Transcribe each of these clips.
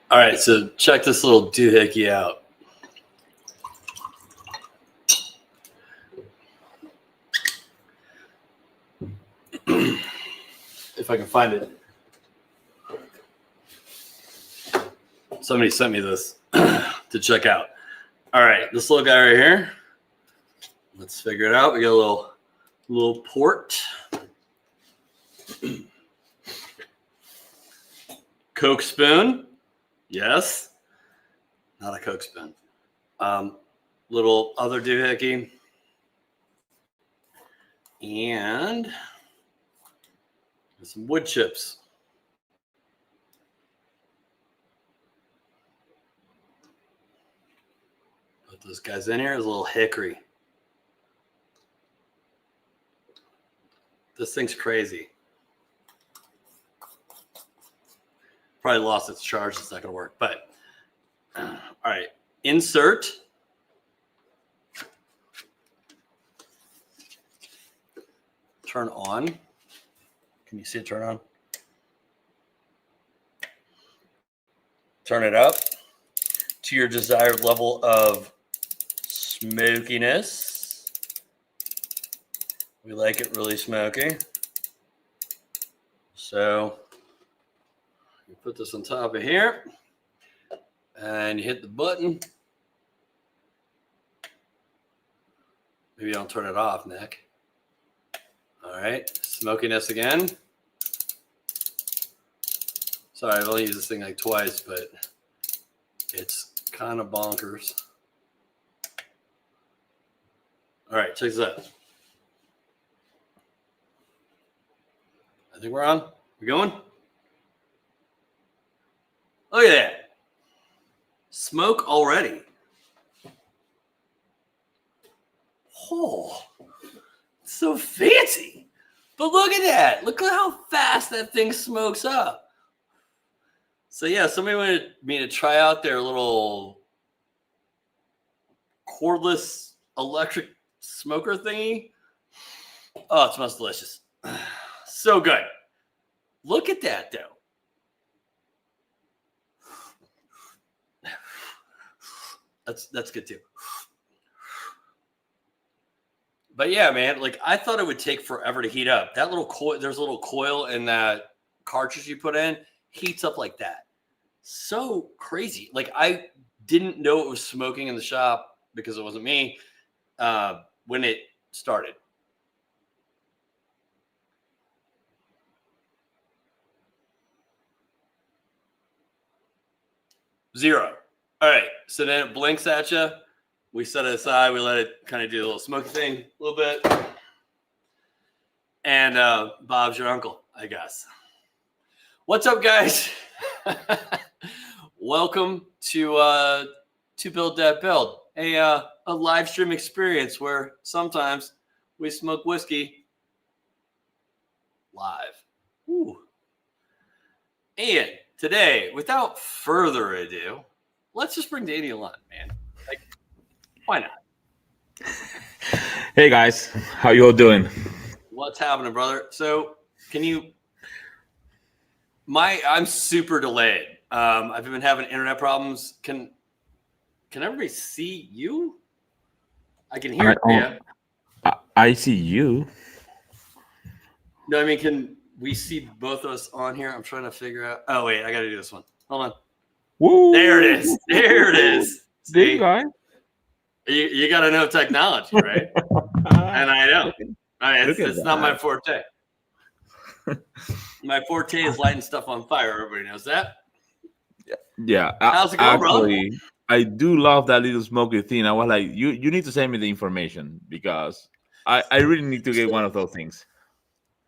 All right, so check this little doohickey out. If I can find it. Somebody sent me this to check out. All right, this little guy right here. Let's figure it out. We got a little port. Coke spoon. Yes. Not a Coke spoon. Little other doohickey. And some wood chips. Put those guys in here. There's a little hickory. This thing's crazy. Probably lost its charge. It's not going to work. But, all right. Insert. Turn on. Can you see it turn on? Turn it up to your desired level of smokiness. We like it really smoky. So you put this on top of here and you hit the button. Maybe don't turn it off, Nick. All right, smokiness again. Sorry, I've only used this thing like twice, but it's kind of bonkers. All right, check this out. I think we're on. We going? Look at that. Smoke already. Oh, so fancy. But look at that. Look at how fast that thing smokes up. So yeah, somebody wanted me to try out their little cordless electric smoker thingy. Oh, it smells delicious. So good. Look at that though. That's good too. But yeah, man, like I thought it would take forever to heat up. That little coil, there's a little coil in that cartridge you put in, heats up like that. So crazy. Like I didn't know it was smoking in the shop because it wasn't me when it started. Zero. All right. So then it blinks at you. We set it aside. We let it kind of do a little smoky thing a little bit. And Bob's your uncle, I guess. What's up, guys? Welcome to Build That Build, a live stream experience where sometimes we smoke whiskey live. Ooh. And today, without further ado, let's just bring Daniel on, man. Like, why not? Hey guys, how you all doing? What's happening, brother? So, can you? I'm super delayed. I've been having internet problems. Can everybody see you? I can hear you. I see you. No, I mean, can we see both of us on here? I'm trying to figure out. Oh wait, I got to do this one. Hold on. Woo! There it is. There it is. See, you guys? You got to know technology, right? And I don't. I mean, it's not my forte. My forte is lighting stuff on fire. Everybody knows that. Yeah. How's it going, actually, bro? I do love that little smoky thing. I was like, you need to send me the information because I really need to get one of those things.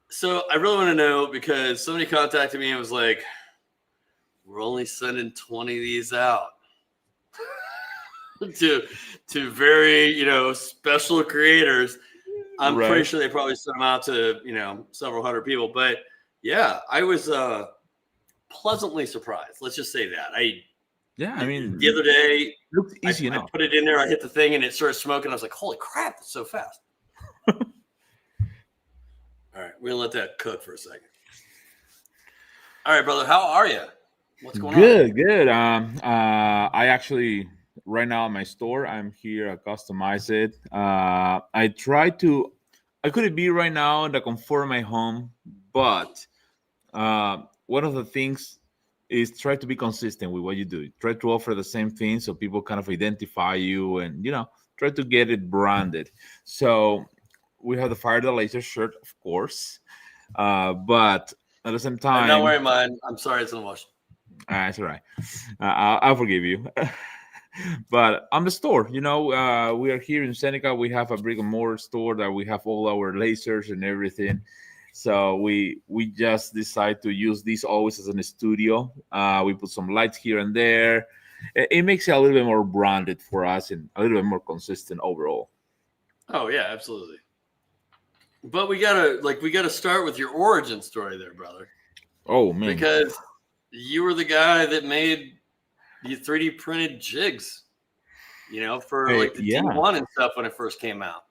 So I really want to know because somebody contacted me and was like, we're only sending 20 of these out to very, special creators. I'm pretty sure they probably sent them out to, several hundred people. But yeah, I was pleasantly surprised. Let's just say that. I mean, the other day, looks easy enough. I put it in there, I hit the thing, and it started smoking. I was like, holy crap, it's so fast. All right, we're gonna let that cook for a second. All right, brother, how are you? What's going on? Good. I actually right now in my store, I'm here. I customize it. I couldn't be right now in the comfort of my home, but one of the things is try to be consistent with what you do. Try to offer the same thing so people kind of identify you, and try to get it branded. So we have the Fire the Laser shirt, of course, but at the same I'm not time, wearing mine. I'm sorry, it's in the wash. that's all right. I'll forgive you. But I'm the store. We are here in Seneca. We have a brick and mortar store that we have all our lasers and everything. So we just decide to use this always as a studio. We put some lights here and there. It makes it a little bit more branded for us and a little bit more consistent overall. Oh yeah, absolutely. But we gotta start with your origin story there, brother. Oh man, Because you were the guy that made the 3D printed jigs, for like the yeah. D1 and stuff when it first came out.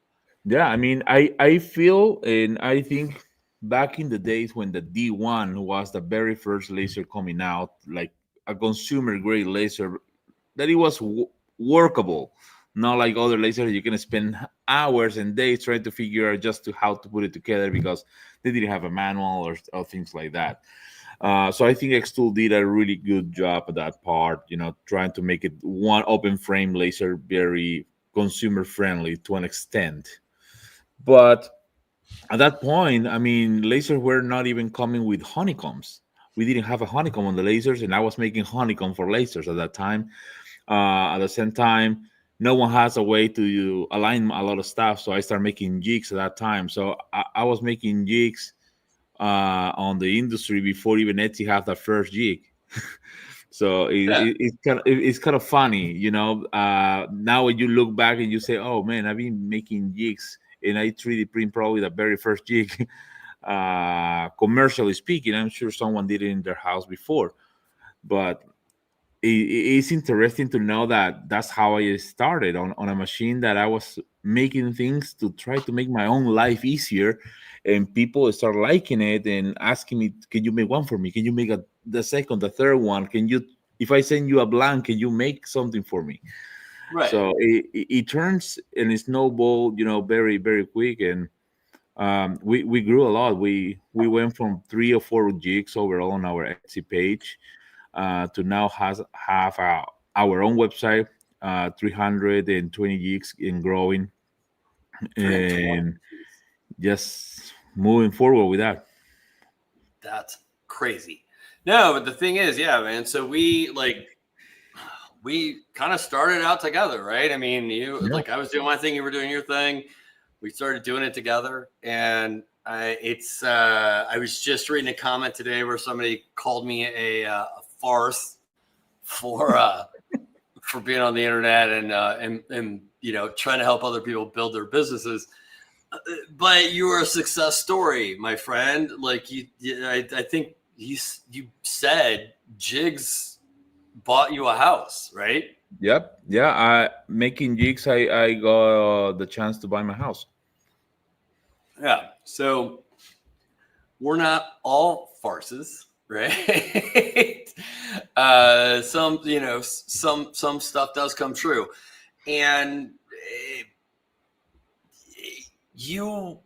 Yeah, I mean, I feel and I think back in the days when the D1 was the very first laser coming out, like a consumer grade laser, that it was workable, not like other lasers you can spend hours and days trying to figure out just to how to put it together because they didn't have a manual or things like that. So I think X-Tool did a really good job at that part, trying to make it one open frame laser very consumer friendly to an extent. But at that point, I mean, lasers were not even coming with honeycombs. We didn't have a honeycomb on the lasers, and I was making honeycomb for lasers at that time. At the same time, no one has a way to align a lot of stuff, so I started making jigs at that time. So I was making jigs on the industry before even Etsy had the first jig. So Yeah. it's kind of funny, now when you look back and you say, "Oh man, I've been making jigs and I 3D print probably the very first jig." Commercially speaking, I'm sure someone did it in their house before, but it's interesting to know that that's how I started on a machine that I was making things to try to make my own life easier, and people start liking it and asking me, "Can you make one for me? Can you make the second, the third one? Can you, if I send you a blank, can you make something for me?" Right. So it turns and it snowballed, very very quick, and we grew a lot. We went from 3 or 4 gigs overall on our Etsy page to now have our own website, 320 gigs and growing, 320. and just moving forward with that. That's crazy. No, but the thing is, yeah, man. So we kind of started out together, right? I mean, Yeah. I was doing my thing, you were doing your thing. We started doing it together, and I was just reading a comment today where somebody called me a farce for being on the internet and trying to help other people build their businesses. But you were a success story, my friend. I think you said Jigs bought you a house, right? Yep. Yeah. Making gigs. I got the chance to buy my house. Yeah. So we're not all farces, right? Some stuff does come true, and you,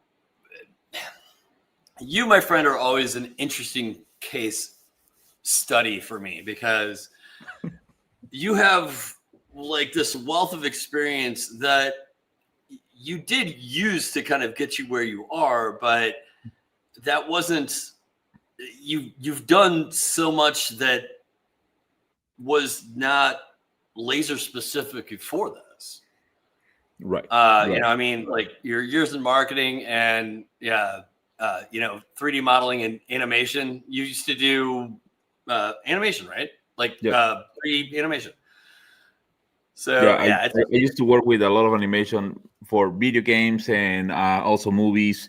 my friend, are always an interesting case study for me because you have like this wealth of experience that you did use to kind of get you where you are, but that wasn't you've done so much that was not laser specific for this. Right. I mean, like your years in marketing and 3D modeling and animation. You used to do animation, right? Like Yeah. pre-animation. Yeah, So I used to work with a lot of animation for video games and also movies,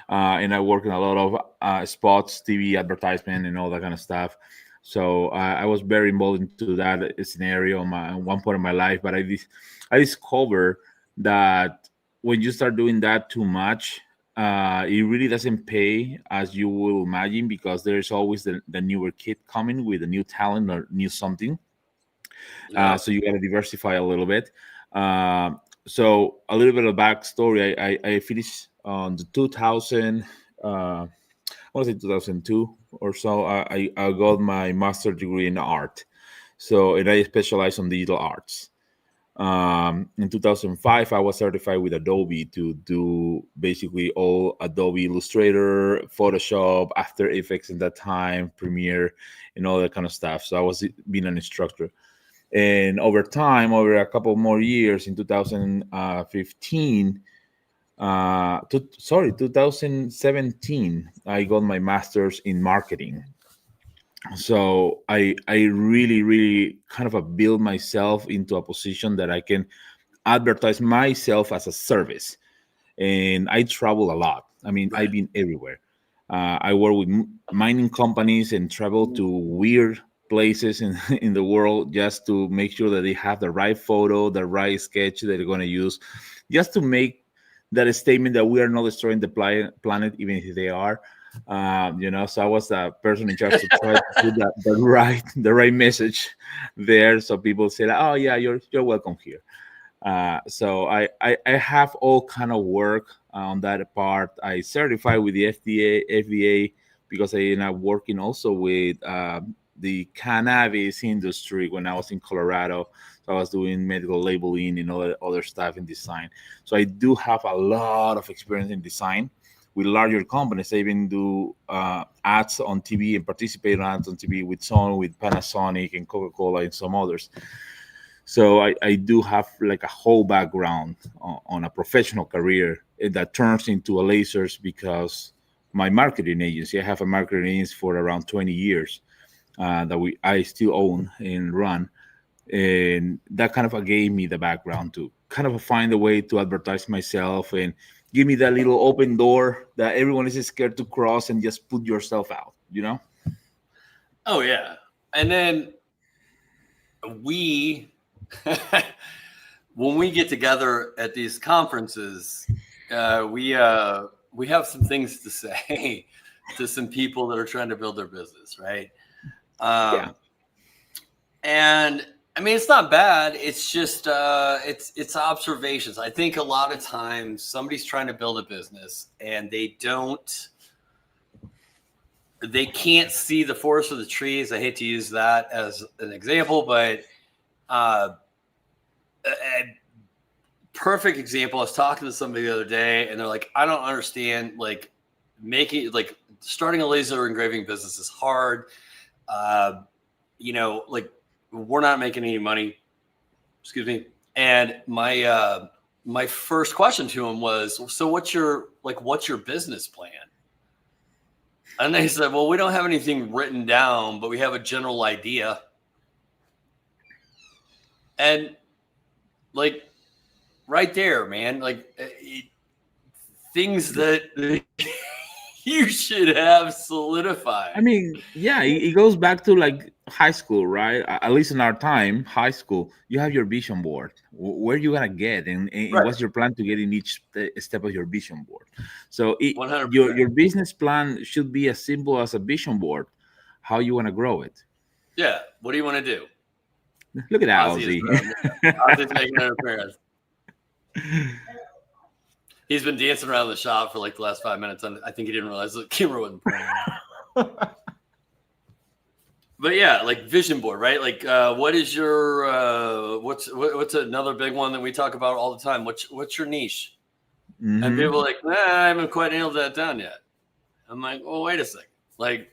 and I work in a lot of spots, TV advertisement, and all that kind of stuff. So I was very involved into that scenario at one point in my life. But I discovered that when you start doing that too much, It really doesn't pay as you will imagine because there's always the newer kid coming with a new talent or new something. Yep. So you got to diversify a little bit. So a little bit of backstory. I finished on the 2000. I want to say 2002 or so. I got my master's degree in art. So and I specialize on digital arts. In 2005, I was certified with Adobe to do basically all Adobe Illustrator, Photoshop, After Effects in that time, Premiere, and all that kind of stuff. So I was being an instructor. And over time, over a couple more years, in 2015, 2017, I got my master's in marketing. So I really kind of build myself into a position that I can advertise myself as a service. And I travel a lot. I mean, Right. I've been everywhere. I work with mining companies and travel to weird places in, in the world just to make sure that they have the right photo, the right sketch that they're going to use, just to make that statement that we are not destroying the planet, even if they are. So I was the person in charge to try to put the right message there, so people say, "Oh yeah, you're welcome here." So I have all kind of work on that part. I certify with the FDA because I ended up working also with the cannabis industry when I was in Colorado. So I was doing medical labeling and other stuff in design. So I do have a lot of experience in design with larger companies. I even do ads on TV and participate in ads on TV with Sony, with Panasonic and Coca-Cola and some others. So I do have like a whole background on a professional career that turns into a lasers because my marketing agency. I have a marketing agency for around 20 years that I still own and run, and that kind of gave me the background to kind of find a way to advertise myself and give me that little open door that everyone is scared to cross and just put yourself out. Oh yeah. And then we when we get together at these conferences, we have some things to say to some people that are trying to build their business, right? Yeah. And I mean, it's not bad. It's just it's observations. I think a lot of times somebody's trying to build a business and they can't see the forest for the trees. I hate to use that as an example, but a perfect example. I was talking to somebody the other day, and they're like, "I don't understand. Like, starting a laser engraving business is hard. Like we're not making any money. Excuse me." And my first question to him was, "So what's your business plan?" And they said, "Well, we don't have anything written down, but we have a general idea." And like right there, man, like things that you should have solidified. I mean, yeah, it goes back to like high school, right? At least in our time, high school, you have your vision board. Where you gonna get, and Right. what's your plan to get in each step of your vision board? So 100%. your business plan should be as simple as a vision board. How you want to grow it? Yeah. What do you want to do? Look at that, Ozzy is Ozzy. Ozzy's making an appearance. He's been dancing around the shop for like the last 5 minutes, and I think he didn't realize the camera wasn't playing. But yeah, like vision board, right? Like, what is your what's another big one that we talk about all the time? What's your niche? And Mhm. people are like, I haven't quite nailed that down yet. I'm like, well, wait a second. Like,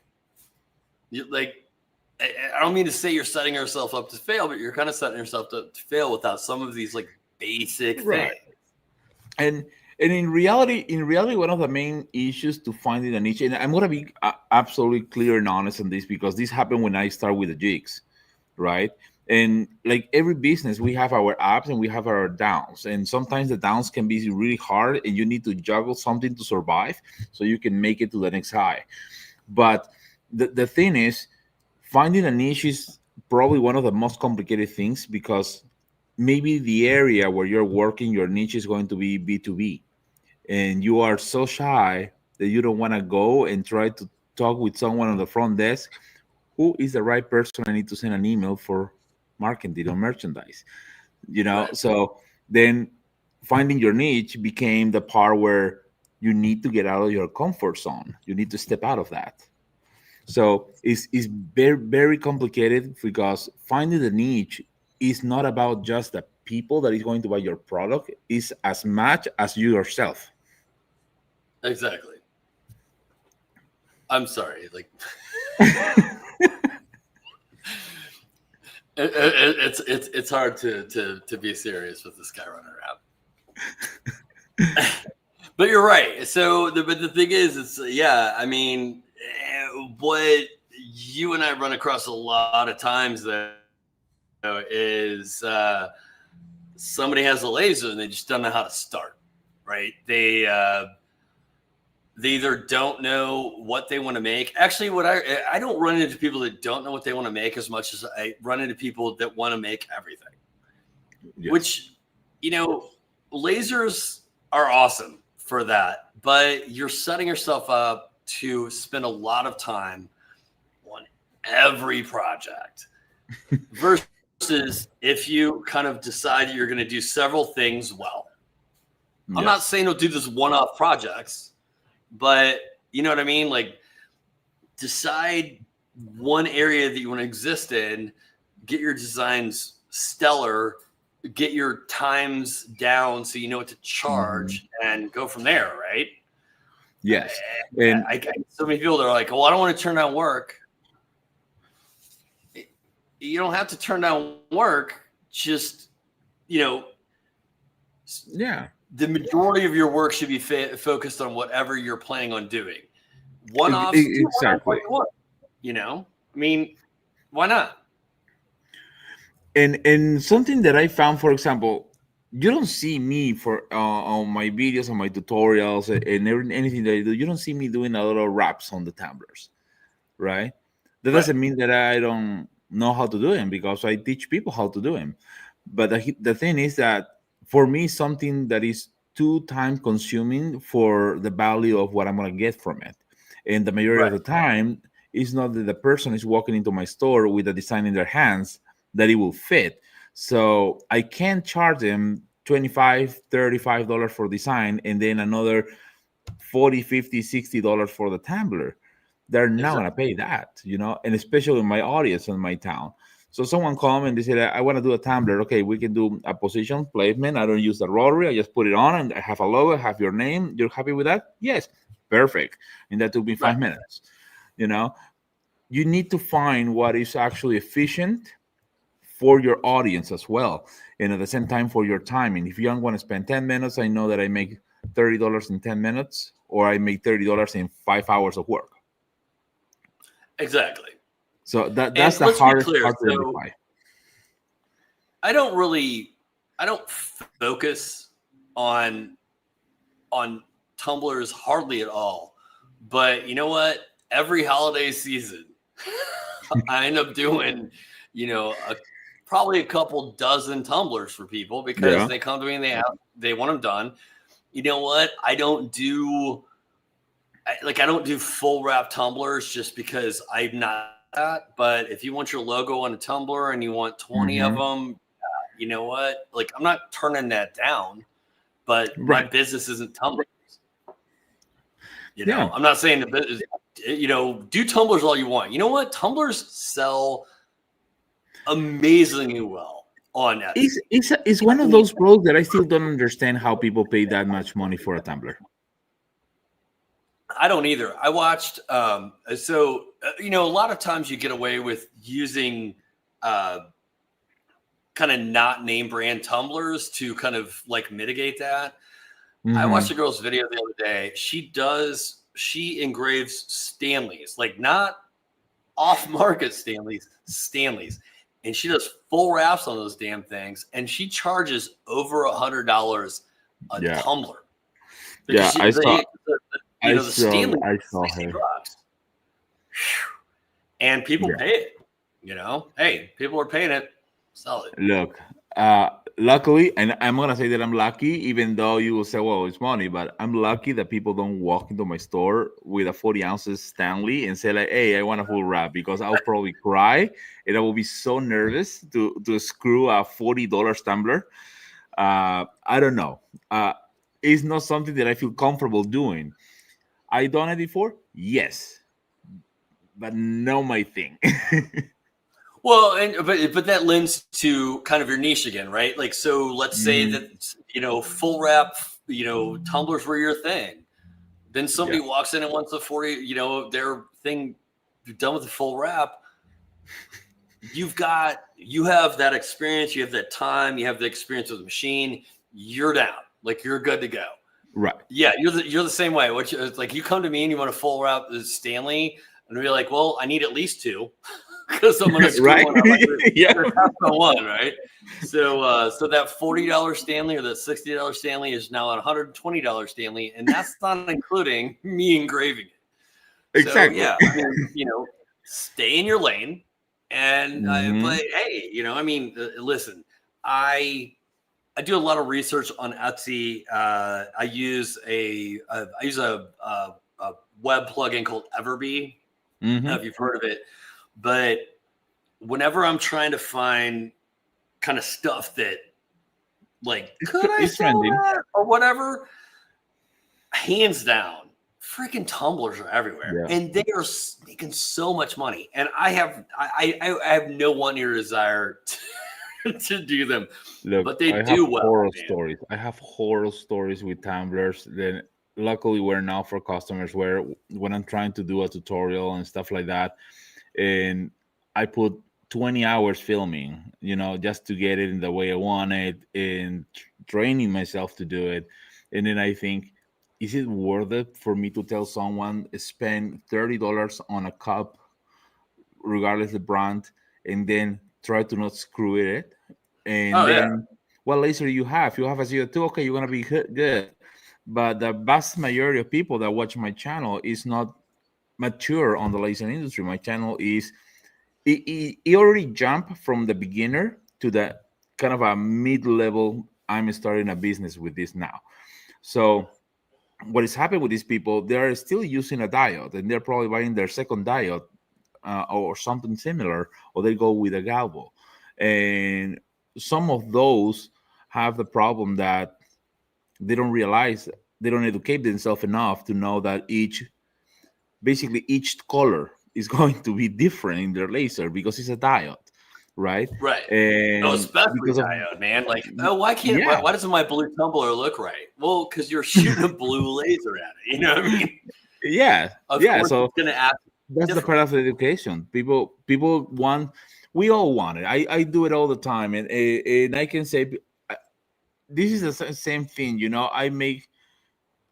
I don't mean to say you're setting yourself up to fail, but you're kind of setting yourself up to fail without some of these like basic Right. things. And in reality, one of the main issues to finding a niche, and I'm gonna be absolutely clear and honest on this because this happened when I start with the jigs, right? And like every business, we have our ups and we have our downs, and sometimes the downs can be really hard, and you need to juggle something to survive so you can make it to the next high. But the thing is, finding a niche is probably one of the most complicated things because maybe the area where you're working, your niche is going to be B2B, and you are so shy that you don't want to go and try to talk with someone on the front desk, who is the right person I need to send an email for marketing or merchandise? Right. So then finding your niche became the part where you need to get out of your comfort zone. You need to step out of that. So it's very, very complicated because finding the niche is not about just the people that is going to buy your product, is as much as you yourself. Exactly. I'm sorry. Like it's hard to be serious with this guy running around. But you're right. So but the thing is, it's yeah. I mean, what you and I run across a lot of times though is somebody has a laser and they just don't know how to start. Right? They either don't know what they want to make. Actually, what I don't run into people that don't know what they want to make as much as I run into people that want to make everything. Yes. Which, you know, lasers are awesome for that, but you're setting yourself up to spend a lot of time on every project versus if you kind of decide you're going to do several things well. I'm not Yes. saying don't do this one-off projects, but you know what I mean? Like decide one area that you want to exist in, get your designs stellar, get your times down so you know what to Mhm. charge and go from there, right? Yes. And I get so many people that are like, well, I don't want to turn down work. You don't have to turn down work. Just, you know, yeah, the majority of your work should be focused on whatever you're planning on doing. One-offs, do one-off what exactly. you want. You know, I mean, why not? And something that I found, for example, you don't see me for on my videos, on my tutorials, and anything that I do. You don't see me doing a lot of raps on the tumblers, right? That Right. doesn't mean that I don't know how to do them, because I teach people how to do them. But the thing is that for me, something that is too time consuming for the value of what I'm gonna get from it. And the majority of Right. the time, it's not that the person is walking into my store with a design in their hands that it will fit. So I can't charge them 25, $35 for design, and then another 40, 50, $60 for the tumbler. They're not Exactly. gonna pay that, and especially in my audience in my town. So someone come and they say, I want to do a tumbler. Okay, we can do a position placement. I don't use the rotary. I just put it on and I have a logo, have your name. You're happy with that? Yes. Perfect. And that took me Right. 5 minutes. You know, you need to find what is actually efficient for your audience as well. And at the same time for your time. And if you don't want to spend 10 minutes, I know that I make $30 in 10 minutes, or I make $30 in 5 hours of work. Exactly. So that's And the let's be hardest clear. part to So identify. I don't focus on on tumblers hardly at all. But you know what? Every holiday season, I end up doing, probably a couple dozen tumblers for people because Yeah. they come to me and they want them done. You know what? I don't do full wrap tumblers just because I'm not that. But if you want your logo on a tumbler and you want 20 of Hmm. them, you know what? Like I'm not turning that down, but my Right. business isn't tumblers. Yeah. I'm not saying the business, do tumblers all you want. You know what? Tumblers sell amazingly well on Etsy. It's one of People, those products that I still don't understand how people pay that much money for a tumbler. I don't either. I watched, a lot of times you get away with using kind of not name brand tumblers to kind of like mitigate that. I watched Hmm. a girl's video the other day. She engraves Stanleys, like not off market Stanleys. And she does full wraps on those damn things. And she charges over $100 a Yeah. tumbler because Yeah. the Stanley I is saw 60 her. bucks. And people Yeah. pay it. Hey, people are paying it. Sell it. Look, Luckily, and I'm gonna say that I'm lucky, even though you will say, "Well, it's money," but I'm lucky that people don't walk into my store with a 40 ounces Stanley and say like, "Hey, I want a full wrap," because I'll probably cry and I will be so nervous to screw a $40 tumbler. I don't know. It's not something that I feel comfortable doing. I done it before, yes, but not my thing. Well, and but that lends to kind of your niche again, right? Like, so let's say Mhm. that full wrap, tumblers were your thing. Then Yeah, somebody walks in and wants a 40, their thing done with the full wrap. You have that experience, you have that time, you have the experience with the machine. You're down, like you're good to go. right. Yeah, you're the same way. Which is like you come to me and you want to full wrap the Stanley, and we're like, well, I need at least two because I'm gonna screw Right? one up. Like, Yeah. there's half the one, right? So that $40 Stanley or that $60 Stanley is now a $120 Stanley, and that's not including me engraving it. So Exactly. yeah, I mean, stay in your lane, and Mhm. but hey, listen, I I do a lot of research on Etsy. I use a web plugin called Everbee. I don't know Mhm. if you've heard of it, but whenever I'm trying to find kind of stuff that like could I It's sell trending. that or whatever, hands down, freaking tumblers are everywhere, Yeah. and they are making so much money. And I have no one here desire to do them, Look, but they I have do well, horror man. stories. I have horror stories with tumblers. Then, luckily, we're now for customers where when I'm trying to do a tutorial and stuff like that, and I put 20 hours filming, just to get it in the way I want it and training myself to do it. And then I think, is it worth it for me to tell someone spend $30 on a cup, regardless the brand, and then try to not screw it? And Oh yeah. then what laser you have a 02, okay, you're gonna be good. But the vast majority of people that watch my channel is not mature on the laser industry. My channel is it already jumped from the beginner to the kind of a mid-level. I'm starting a business with this now. So what is happening with these people, they're still using a diode and they're probably buying their second diode, or something similar, or they go with a galvo. And some of those have the problem that they don't realize, they don't educate themselves enough to know that basically each color is going to be different in their laser because it's a diode, right? Right. Oh, And especially because of, diode, man. Like, oh, why can't yeah, why doesn't my blue tumbler look right? Well, because you're shooting a blue laser at it. You know what I mean? yeah, Of yeah. course, So it's gonna act that's the different. part of the education. People want, we all want it. I do it all the time, and I can say, this is the same thing. I make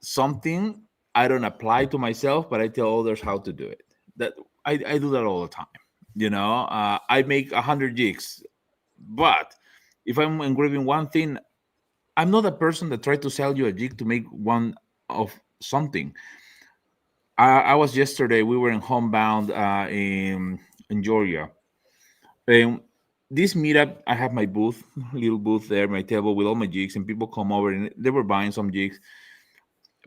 something, I don't apply to myself, but I tell others how to do it. That I do that all the time. I make 100 jigs, but if I'm engraving one thing, I'm not a person that tries to sell you a jig to make one of something. I was yesterday. We were in Homebound, in Georgia, and this meetup, I have my booth, little booth there, my table with all my jigs, and people come over and they were buying some jigs.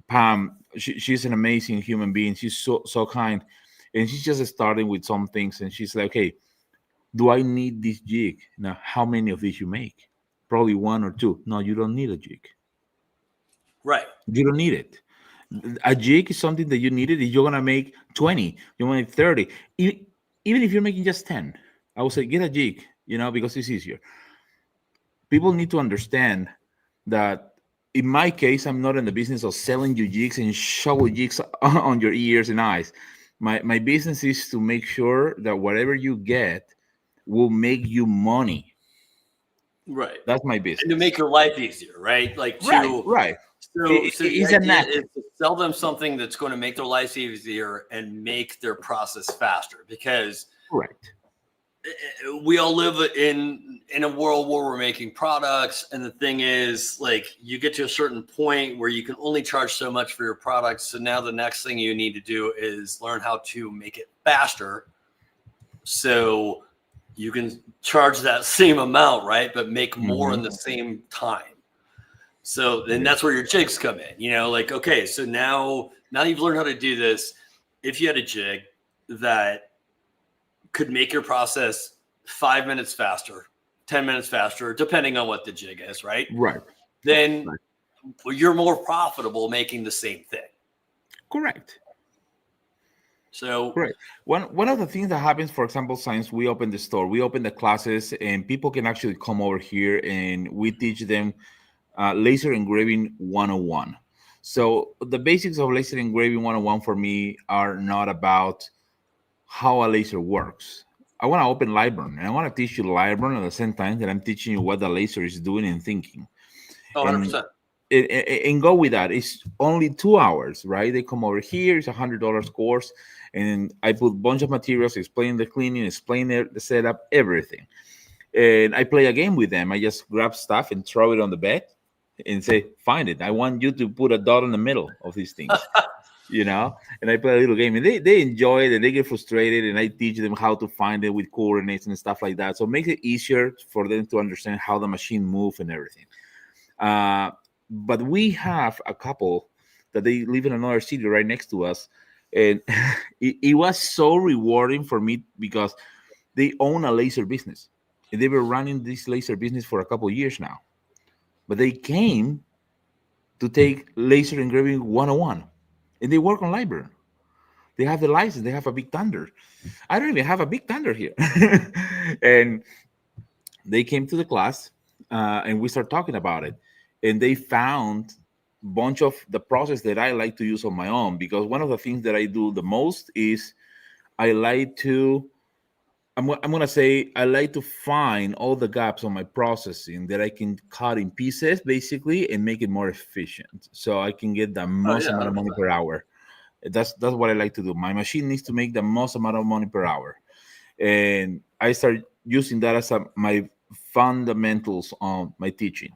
Pam, she's an amazing human being. She's so kind, and she's just starting with some things. And she's like, "Hey, do I need this jig? Now, how many of these you make? Probably one or two. No, you don't need a jig. Right. You don't need it. A jig is something that you needed. If you're gonna make 20, you want to make 30. Even if you're making just 10, I would say get a jig. Because it's easier. People need to understand that in my case, I'm not in the business of selling you jigs and shovel jigs on your ears and eyes. My business is to make sure that whatever you get will make you money. Right. That's my And to business. make your life easier, right? Like Right, to right. so the It's a idea knack. is to sell them something that's going to make their life easier and make their process faster because Correct. we all live in a world where we're making products, and the thing is, like, you get to a certain point where you can only charge so much for your products. So now the next thing you need to do is learn how to make it faster, so you can charge that same amount, right? But make more in the same time. So then that's where your jigs come in, like, okay, so now you've learned how to do this. If you had a jig that could make your process 5 minutes faster, 10 minutes faster, depending on what the jig is, right? Right. Then you're more profitable making the same thing. Correct. So correct. One of the things that happens, for example, since we open the store, we open the classes, and people can actually come over here, and we teach them laser engraving 101. So the basics of laser engraving 101 for me are not about how a laser works. I want to open Lightburn, and I want to teach you Lightburn at the same time that I'm teaching you what the laser is doing and thinking. 100%. And go with that. It's only 2 hours, right? They come over here. It's $100 course, and I put a bunch of materials, explain the cleaning, explain the setup, everything. And I play a game with them. I just grab stuff and throw it on the bed and say, find it. I want you to put a dot in the middle of these things. And I play a little game, and they enjoy it, and they get frustrated, and I teach them how to find it with coordinates and stuff like that. So it makes it easier for them to understand how the machine moves and everything. But we have a couple that they live in another city right next to us, and it was so rewarding for me because they own a laser business, and they were running this laser business for a couple of years now. But they came to take laser engraving 101, and they work on Library. They have the license. They have a Big Thunder. I don't even have a Big Thunder here. And they came to the class, and we started talking about it. And they found a bunch of the process that I like to use on my own, because one of the things that I do the most is I like to, I'm going to say, I like to find all the gaps on my processing that I can cut in pieces, basically, and make it more efficient so I can get the most amount of money per hour. That's what I like to do. My machine needs to make the most amount of money per hour. And I start using that as my fundamentals on my teaching.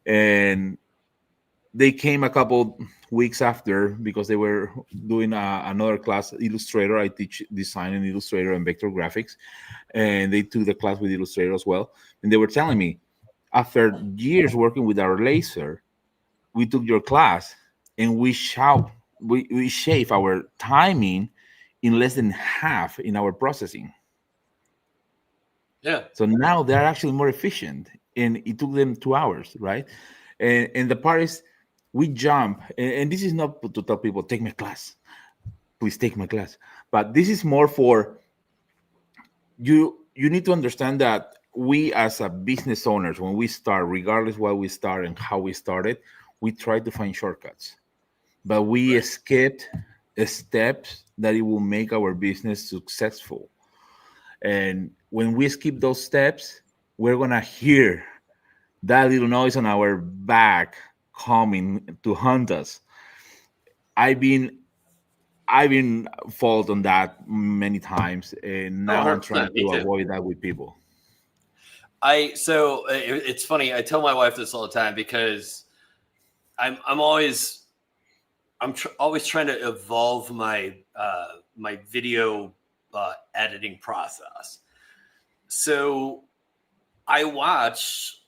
And they came a couple weeks after because they were doing another class, Illustrator. I teach design in Illustrator and vector graphics, and they took the class with Illustrator as well. And they were telling me, after years working with our laser, we took your class and we shave our timing in less than half in our processing. Yeah. So now they're actually more efficient, and it took them 2 hours, right? And the part is, we jump, and this is not to tell people, take my class, please take my class. But this is more for you. You need to understand that we as a business owners, when we start, regardless why we start and how we started, we try to find shortcuts. But we skipped steps that it will make our business successful. And when we skip those steps, we're going to hear that little noise on our back coming to hunt us. I've been fault on that many times, and now I'm trying to avoid that with people. So it's funny. I tell my wife this all the time because I'm always trying to evolve my my video editing process. So I watch.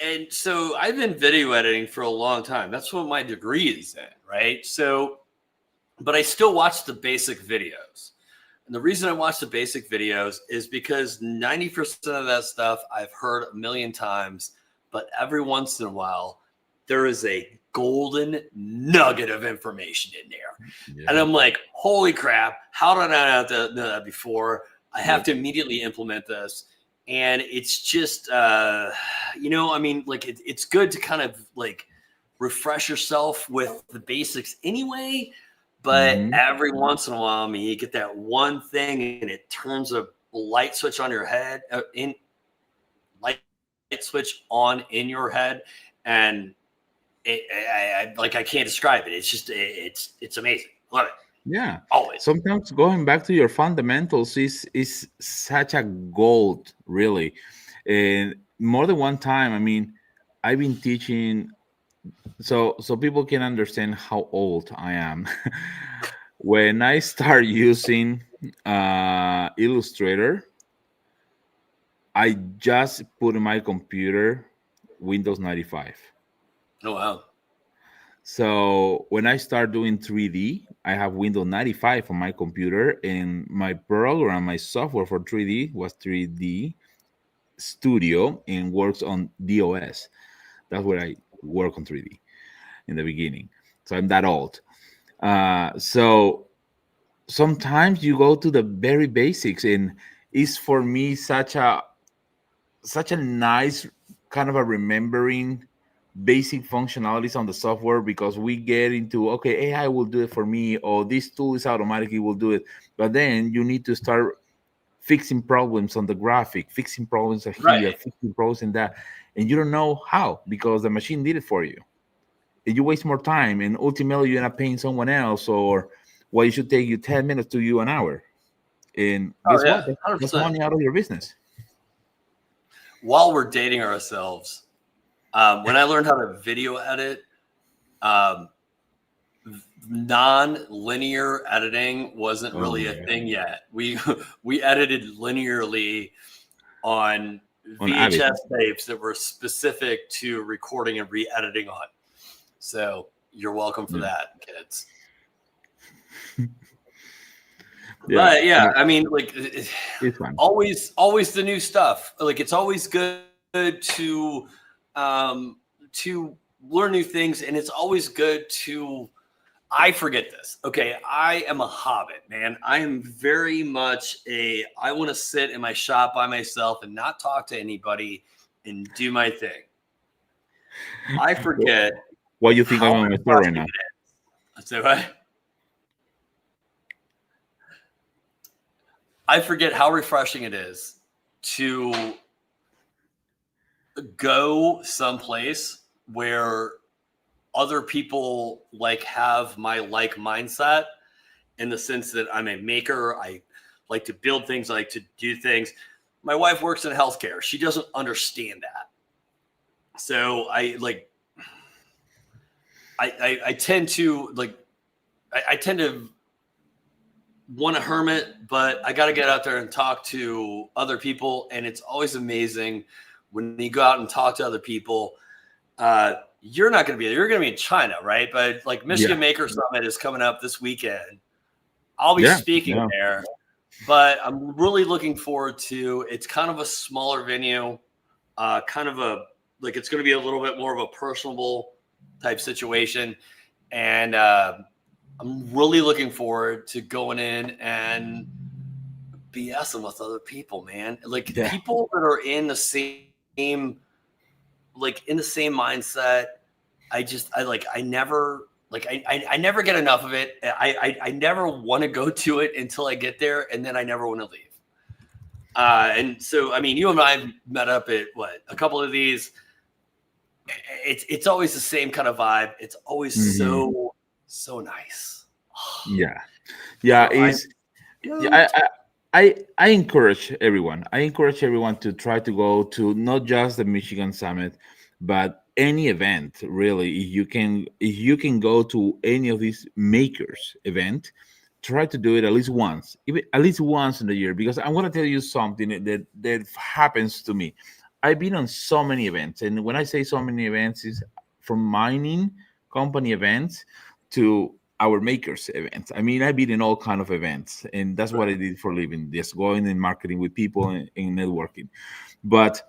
And so I've been video editing for a long time. That's what my degree is in, right? So, but I still watch the basic videos. And the reason I watch the basic videos is because 90% of that stuff I've heard a million times, but every once in a while, there is a golden nugget of information in there. Yeah. And I'm like, holy crap, how did I not know that before? I have to immediately implement this. And it's just, it's good to kind of like refresh yourself with the basics anyway. But every once in a while, you get that one thing and it turns a light switch on your head, light switch on in your head. And I can't describe it. It's just, it's amazing. Love it. Yeah, always. Sometimes going back to your fundamentals is such a gold, really. And more than one time, I've been teaching so people can understand how old I am. When I start using Illustrator, I just put in my computer Windows 95. Oh wow. So when I start doing 3D, I have Windows 95 on my computer, and my program, my software for 3D was 3D Studio and works on DOS. That's where I work on 3D in the beginning. So I'm that old. So sometimes you go to the very basics, and it's for me such a nice kind of a remembering basic functionalities on the software, because we get into, okay, AI will do it for me, or this tool is automatically will do it, but then you need to start fixing problems on the graphic, fixing problems here, Right. fixing problems in that, and you don't know how because the machine did it for you, and you waste more time, and ultimately you end up paying someone else, or what it should take you 10 minutes to you an hour, and Oh guess what, yeah, hundred that's percent. money out of your business. While we're dating ourselves, when I learned how to video edit, um, non-linear editing wasn't Oh really a yeah, thing yet. We we edited linearly on on Avid. VHS tapes that were specific to recording and re-editing on. So you're welcome for Yeah. that, kids. Yeah, But yeah, I mean, like it's fun. always the new stuff. Like it's always good to learn new things, and it's always good to. I forget this. Okay, I am a hobbit, man. I am very much a. I want to sit in my shop by myself and not talk to anybody and do my thing. I forget What you think I'm how on my store right refreshing now? it is. So I forget how refreshing it is to go someplace where other people like have my like mindset, in the sense that I'm a maker. I like to build things. I like to do things. My wife works in healthcare. She doesn't understand that. So I tend to I tend to want a hermit, but I got to get out there and talk to other people. And it's always amazing when you go out and talk to other people. You're not going to be there. You're going to be in China, right? But like Yeah, Michigan Maker Summit is coming up this weekend. I'll be yeah, speaking yeah, there, but I'm really looking forward to. It's kind of a smaller venue, kind of a like it's going to be a little bit more of a personable type situation, and I'm really looking forward to going in and BSing with other people, man. Like yeah. people that are in the same mindset. I never I never get enough of it. I never want to go to it until I get there, and then I never want to leave. And so I mean, you and I met up at what a couple of these. It's always the same kind of vibe. It's always Hmm. so nice. Yeah, yeah. So I'm Is yeah. stoked. I encourage everyone. I encourage everyone to try to go to not just the Michigan Summit, but any event really. If you can go to any of these makers event, try to do it at least once, even at least once in the year. Because I want to tell you something that happens to me. I've been on so many events, and when I say so many events, is from mining company events to our makers events. I mean, I've been in all kind of events, and that's what I Right. did for a living, just going and marketing with people and networking. But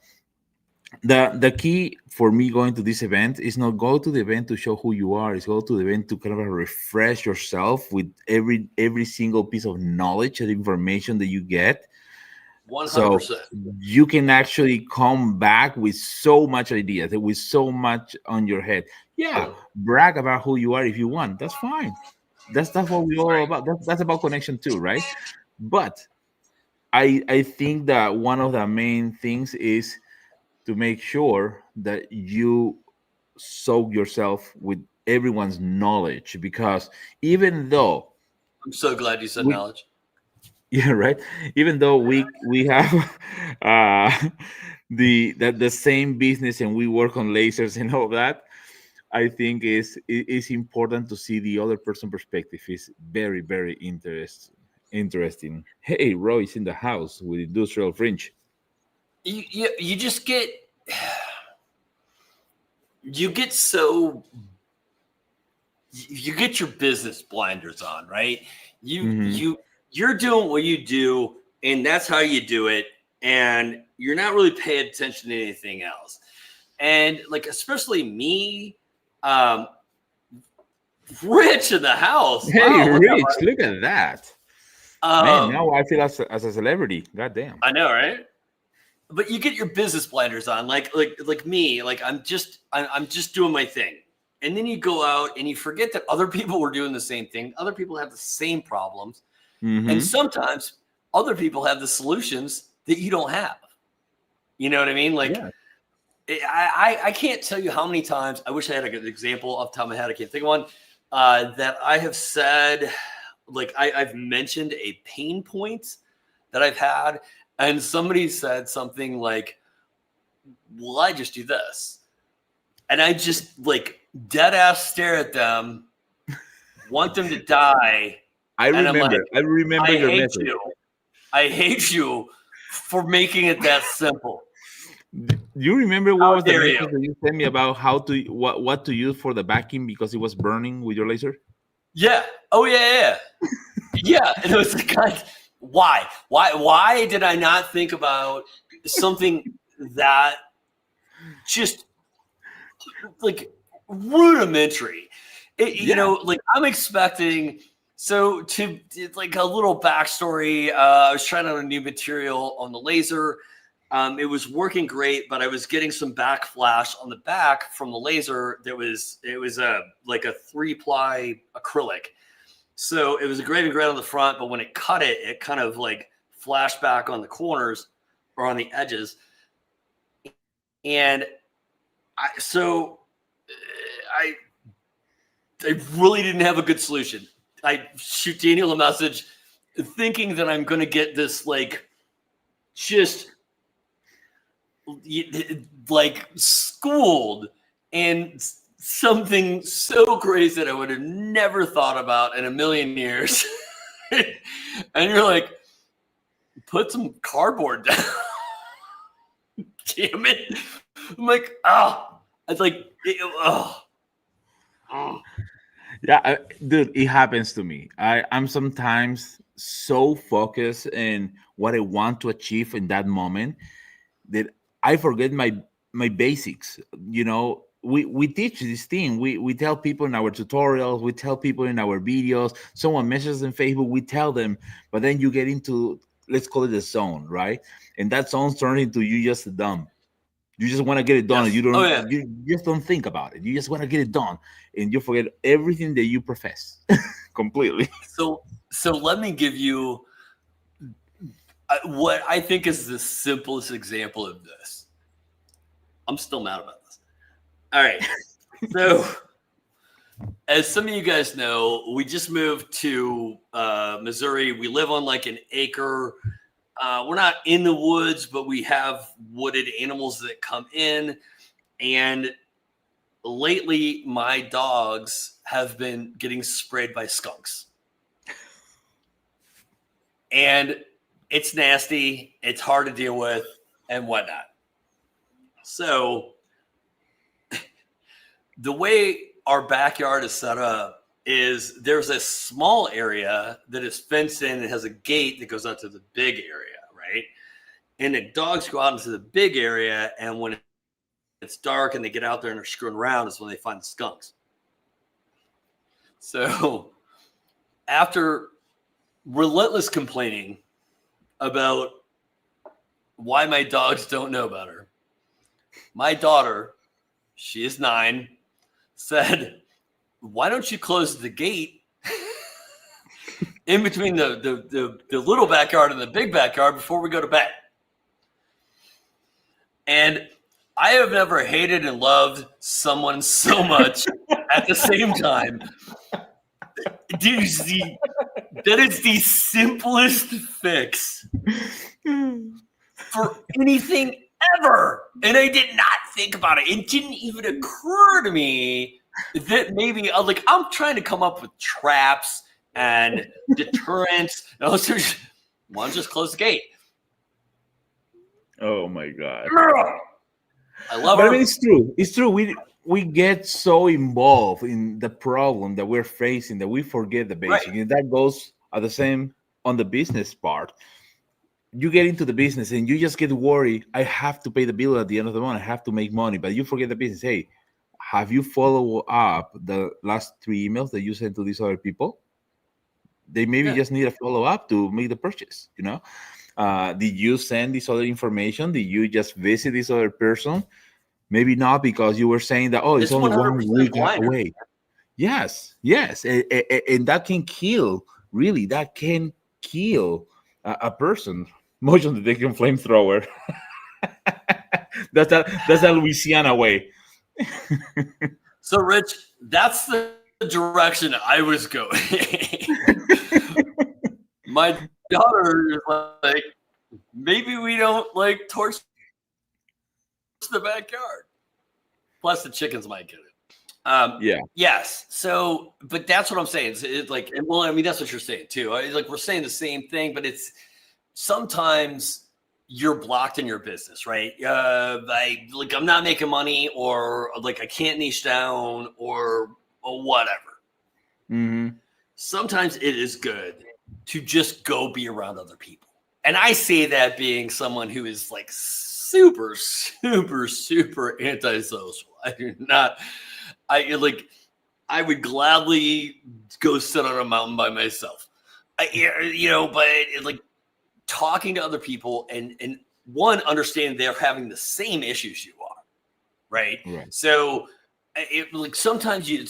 the key for me going to this event is not go to the event to show who you are, is go to the event to kind of refresh yourself with every single piece of knowledge and information that you get, so 100%. you can actually come back with so much ideas, with so much on your head. Yeah, brag about who you are if you want, that's fine. That's what we all about. That's about connection too, right? But I think that one of the main things is to make sure that you soak yourself with everyone's knowledge, because even though I'm so glad you said we knowledge. yeah, right, even though we have uh the same business and we work on lasers and all that, I think is important to see the other person perspective. Is very very interesting. Hey, Roy's in the house with industrial fringe. you just get you get so you get your business blinders on, right? You're doing what you do, and that's how you do it, and you're not really paying attention to anything else. And like especially me, Rich in the house. Hey, Wow, Rich, look at that. Man, now um, I feel as a celebrity. God damn. I know, right? But you get your business blinders on, like me, like I'm just doing my thing. And then you go out and you forget that other people were doing the same thing. Other people have the same problems. And sometimes other people have the solutions that you don't have. You know what I mean? Like Yeah. I can't tell you how many times, I wish I had a good example off the top of my head. I can't think of one that I have said, like I've mentioned a pain point that I've had. And somebody said something like, well, I just do this. And I just like dead ass stare at them, want them to die. I And I'm remember. like, I remember I your hate message. you. I hate you for making it that simple. Do you remember what How was the dare message you? that you sent me about how to what to use for the backing because it was burning with your laser? Yeah. Oh, yeah. Yeah. And it was like, why did I not think about something that just like rudimentary? You know, like I'm expecting. So to like a little backstory, I was trying out a new material on the laser. It was working great, but I was getting some backflash on the back from the laser. It was a like a 3-ply acrylic. So it was a graving grid on the front, but when it cut it, it kind of like flashed back on the corners or on the edges. And I really didn't have a good solution. I shoot Daniel a message thinking that I'm going to get this like just like schooled and something so crazy that I would have never thought about in a million years. And you're like, put some cardboard down. Damn it. I'm like, oh, it's like, oh. Yeah, dude, it happens to me. I'm sometimes so focused in what I want to achieve in that moment that I forget my basics. You know, we teach this thing. We tell people in our tutorials, we tell people in our videos. Someone messages in Facebook, we tell them, but then you get into, let's call it a zone, right? And that zone turns into you just dumb. You just want to get it done, and Yes. you Oh, don't. yeah. You just don't think about it. You just want to get it done, and you forget everything that you profess completely. So let me give you what I think is the simplest example of this. I'm still mad about this. All right. So as some of you guys know, we just moved to Missouri. We live on like an acre. We're not in the woods, but we have wooded animals that come in. And lately, my dogs have been getting sprayed by skunks. And it's nasty. It's hard to deal with and whatnot. So the way our backyard is set up is there's a small area that is fenced in and has a gate that goes out to the big area, right? And the dogs go out into the big area, and when it's dark and they get out there and they're screwing around is when they find the skunks. So after relentless complaining about why my dogs don't know better, my daughter, she is 9, said, why don't you close the gate in between the little backyard and the big backyard before we go to bed? And I have never hated and loved someone so much at the same time. Dude, that is the simplest fix for anything ever. And I did not think about it. It didn't even occur to me that maybe I'm trying to come up with traps and deterrents. And I was just, why don't you just close the gate? Oh my god. I love But I mean, her. it's true. It's true. We get so involved in the problem that we're facing that we forget the Right. basic, and that goes at the same on the business part. You get into the business and you just get worried. I have to pay the bill at the end of the month. I have to make money, but you forget the business. Hey, have you followed up the last 3 emails that you sent to these other people? They maybe Yeah. just need a follow up to make the purchase. Did you send this other information? Did you just visit this other person? Maybe not, because you were saying that, oh, it's It's only 1 week 100% blinders. away. Yes, yes, and that can kill. Really, that can kill a person. Motion detecting flamethrower. That's a Louisiana way. So, Rich, that's the direction I was going. My daughter is like, maybe we don't like torch the backyard. Plus, the chickens might get it. Yeah. Yes. So, but that's what I'm saying. It's like, and well, I mean, that's what you're saying too. Like, we're saying the same thing, but it's sometimes you're blocked in your business, right? I'm not making money, or like I can't niche down, or whatever. Mm-hmm. Sometimes it is good to just go be around other people. And I say that being someone who is like super, super, super antisocial. I would gladly go sit on a mountain by myself. But like talking to other people and one, understand they're having the same issues you are, right? Right. So sometimes you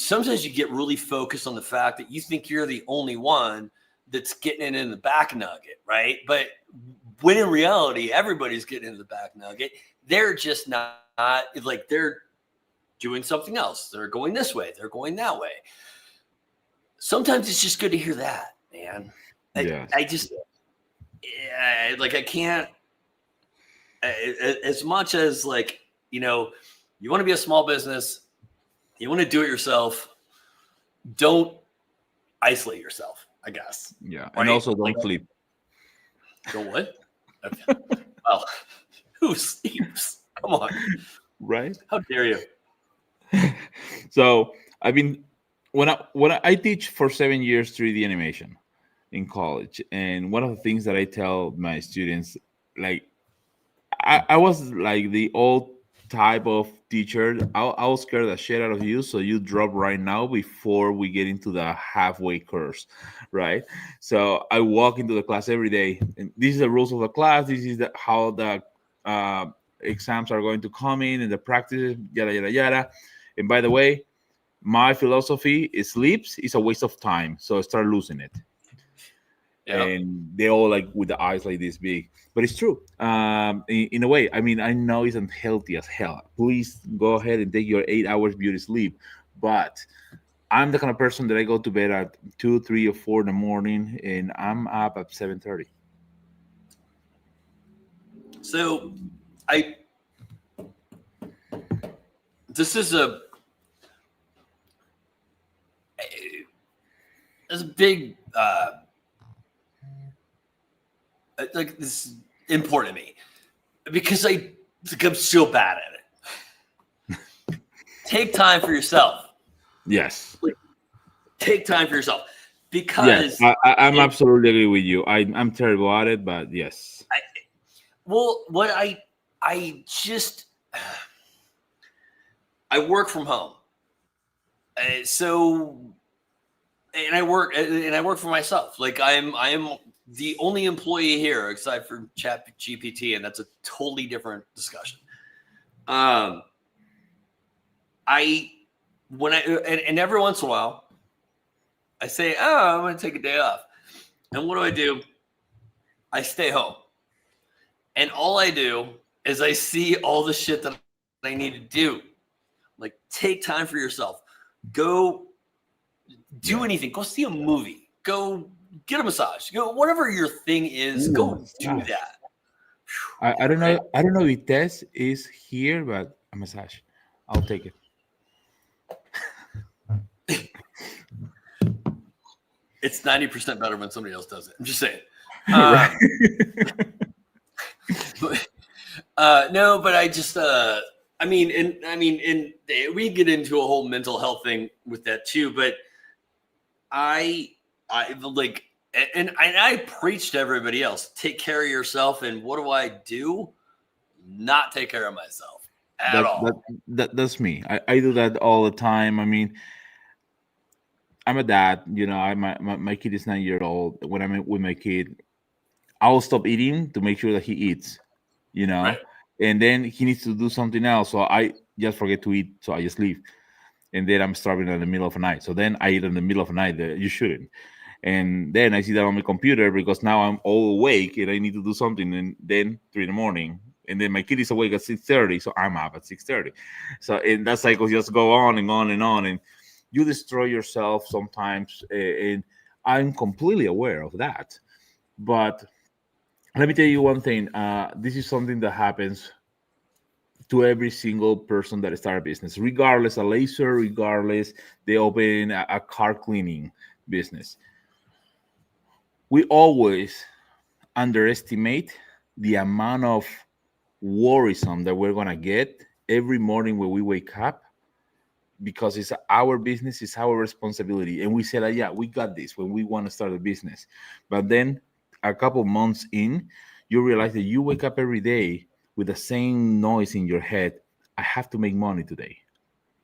get really focused on the fact that you think you're the only one that's getting it in the back nugget, right? But when in reality, everybody's getting in the back nugget. They're just not like, they're doing something else. They're going this way. They're going that way. Sometimes it's just good to hear that, man. Yes. I can't, as much as like, you want to be a small business, you want to do it yourself, don't isolate yourself, I guess. Yeah. Right? And also don't sleep. Don't what? Okay. Well, who sleeps? Come on. Right. How dare you? So I've been when I teach for 7 years 3D animation in college, and one of the things that I tell my students, like I was like the old type of teacher. I'll scare the shit out of you, so you drop right now before we get into the halfway course, right? So I walk into the class every day, and these are the rules of the class. This is how the exams are going to come in, and the practices, yada yada yada. And by the way, my philosophy is sleeps is a waste of time, so start losing it. Yep. And they all like with the eyes like this big, but it's true. In a way, I mean, I know it's unhealthy as hell. Please go ahead and take your 8 hours beauty sleep, but I'm the kind of person that I go to bed at 2, 3, or 4 in the morning, and I'm up at 7:30. So this is a big like, this is important to me because I'm so bad at it. Take time for yourself. Yes. Take time for yourself, because yes, I'm absolutely agree with you. I'm terrible at it, but yes. I work from home, so and I work for myself. Like I am the only employee here, aside from Chat GPT, and that's a totally different discussion. And every once in a while, I say, "Oh, I'm going to take a day off," and what do? I stay home, and all I do is I see all the shit that I need to do. Like, take time for yourself. Go do anything. Go see a movie. Go get a massage. Go, whatever your thing is. Go do that. I don't know. I don't know if Tess is here, but a massage. I'll take it. It's 90% better when somebody else does it. I'm just saying. No, but I just, and we get into a whole mental health thing with that too. But I, I like, and I preach to everybody else: take care of yourself. And what do I do? Not take care of myself at That that all. that's me. I do that all the time. I mean, I'm a dad. My kid is 9 years old. When I'm with my kid, I'll stop eating to make sure that he eats. You know, Right. and then he needs to do something else. So I just forget to eat. So I just leave, and then I'm starving in the middle of the night. So then I eat in the middle of the night. That you shouldn't. And then I see that on my computer because now I'm all awake and I need to do something. And then 3 in the morning, and then my kid is awake at 6:30, so I'm up at 6:30. So and that cycle just go on and on and on, and you destroy yourself sometimes. And I'm completely aware of that. But let me tell you one thing. This is something that happens to every single person that start a business, regardless a laser, regardless they open a car cleaning business. We always underestimate the amount of worrisome that we're gonna get every morning when we wake up, because it's our business, it's our responsibility, and we say that yeah, we got this when we want to start a business. But then a couple months in, you realize that you wake up every day with the same noise in your head: I have to make money today,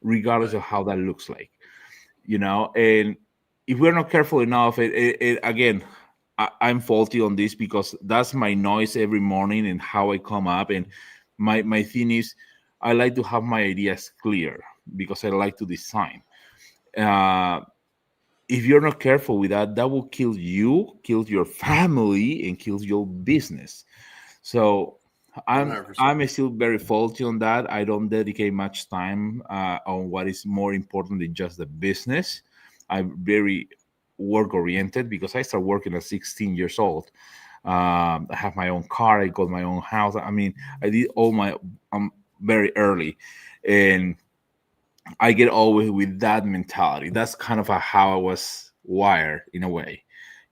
regardless Right. of how that looks like. And if we're not careful enough, again, I'm faulty on this because that's my noise every morning and how I come up. And my thing is, I like to have my ideas clear because I like to design. uh if you're not careful with that, that will kill you, kill your family, and kill your business. So i'm 100%. i'm still very faulty on that. I don't dedicate much time on what is more important than just the business. I'm very work oriented because I started working at 16 years old. I have my own car, I got my own house. I mean, I did all my very early, and I get always with that mentality. That's kind of how I was wired in a way,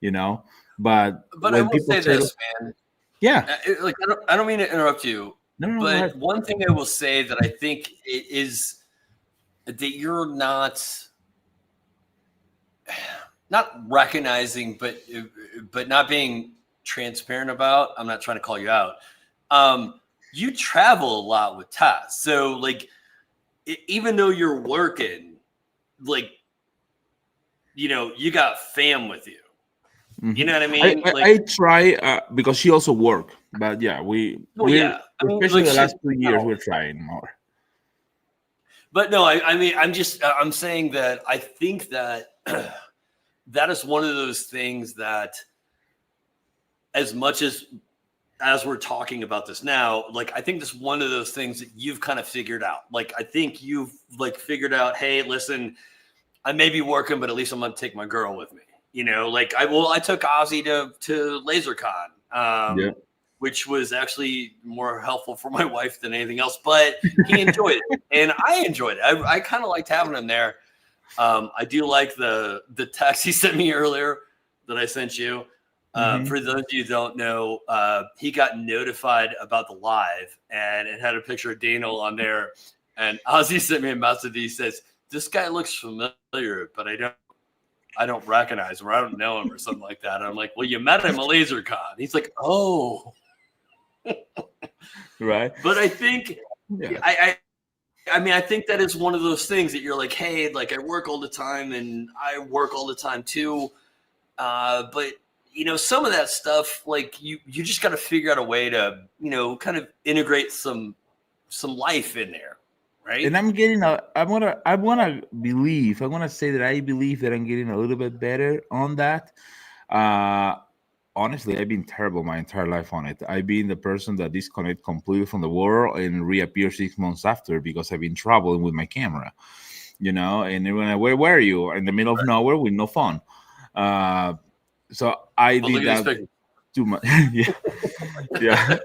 you know. But But I when will people say say, this, man. yeah, Like I don't mean to interrupt you, no, no, go but ahead. one thing I will say that I think it is that you're not recognizing, but not being transparent about. I'm not trying to call you out. You travel a lot with Taz, so like even though you're working, like you got fam with you. You Hmm. know what I I, mean? I Like, I try because she also work, but yeah, well, we're yeah. I mean, especially like the last shit. 2 years No, we're trying more. but no. I mean, I'm saying that I think that that is one of those things that, as much as we're talking about this now, like I think this is one of those things that you've kind of figured out. Like I think you've like figured out, hey, listen, I may be working, but at least I'm gonna take my girl with me. Like I took Ozzy to LaserCon, Yeah. which was actually more helpful for my wife than anything else. But he enjoyed it, and I enjoyed it. I kind of liked having him there. I do like the text he sent me earlier that I sent you. Hmm. For those of you who don't know, he got notified about the live, and it had a picture of Daniel on there. And Ozzy sent me a message. He says, "This guy looks familiar, but I don't recognize him, or I don't know him, or something like that." And I'm like, "Well, you met him at LaserCon." He's like, "Oh," Right. but I think Yeah. I mean, I think that is one of those things that you're like, hey, like I work all the time, and I work all the time too. But some of that stuff, like you just got to figure out a way to, kind of integrate some life in there, right? And I'm getting a. I want to say that I believe that I'm getting a little bit better on that. Uh, Honestly, I've been terrible my entire life on it. I've been the person that disconnect completely from the world and reappear 6 months after because I've been traveling with my camera, and everyone, where were you? In the middle of Right. nowhere with no phone. Uh, so I But look did at these that pictures. too much. Yeah,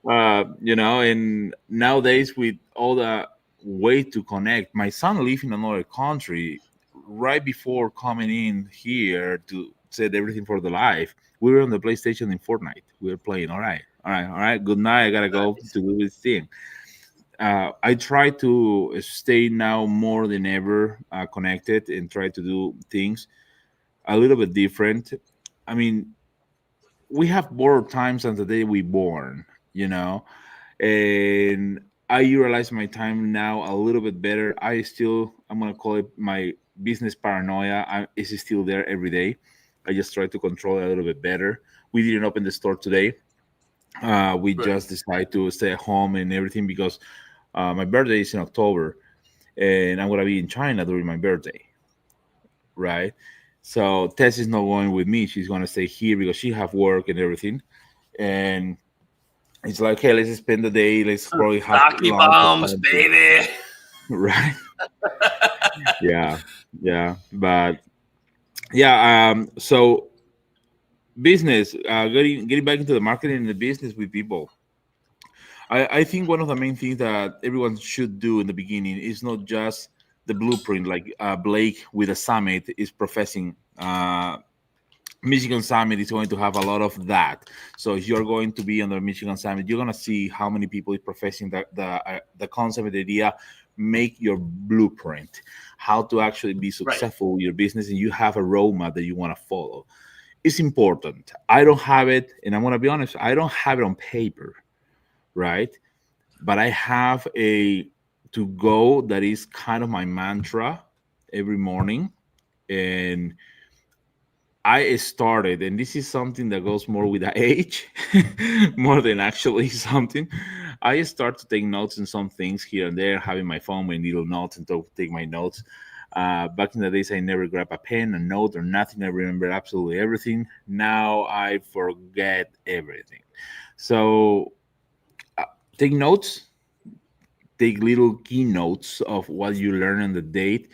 yeah. And nowadays with all the way to connect, my son lives in another country. Right before coming in here to set everything for the live, we were on the PlayStation in Fortnite. We were playing. All right, All right, good night. I gotta go Nice. to do this thing. I try to stay now more than ever connected and try to do things a little bit different. I mean, we have borrowed times on the day we born, you know, and I utilize my time now a little bit better. I'm gonna call it my business paranoia. It's still there every day. I just try to control it a little bit better. We didn't open the store today. We Right. just decided to stay at home and everything because my birthday is in October, and I'm gonna be in China during my birthday, right? So Tess is not going with me. She's gonna stay here because she have work and everything. And it's like, hey, let's spend the day. Let's probably have Sake lunch or bombs, something, baby. right? Yeah, yeah. But yeah, so business, getting back into the marketing and the business with people. I think one of the main things that everyone should do in the beginning is not just the blueprint, like Blake with a summit is professing. Michigan Summit is going to have a lot of that. So if you're going to be on the Michigan Summit, you're going to see how many people is professing the concept, the idea. Make your blueprint, how to actually be Right. successful with your business, and you have a roadmap that you want to follow. It's important. I don't have it, and I'm going to be honest. I don't have it on paper, right? But I have a to go that is kind of my mantra every morning, and I started, and this is something that goes more with the age, more than actually something. I start to take notes in some things here and there, having my phone, my little notes, and to take my notes. Back in the days, I never grab a pen, a note, or nothing. I remember absolutely everything. Now I forget everything. So uh, take notes, take little keynotes of what you learn on the date.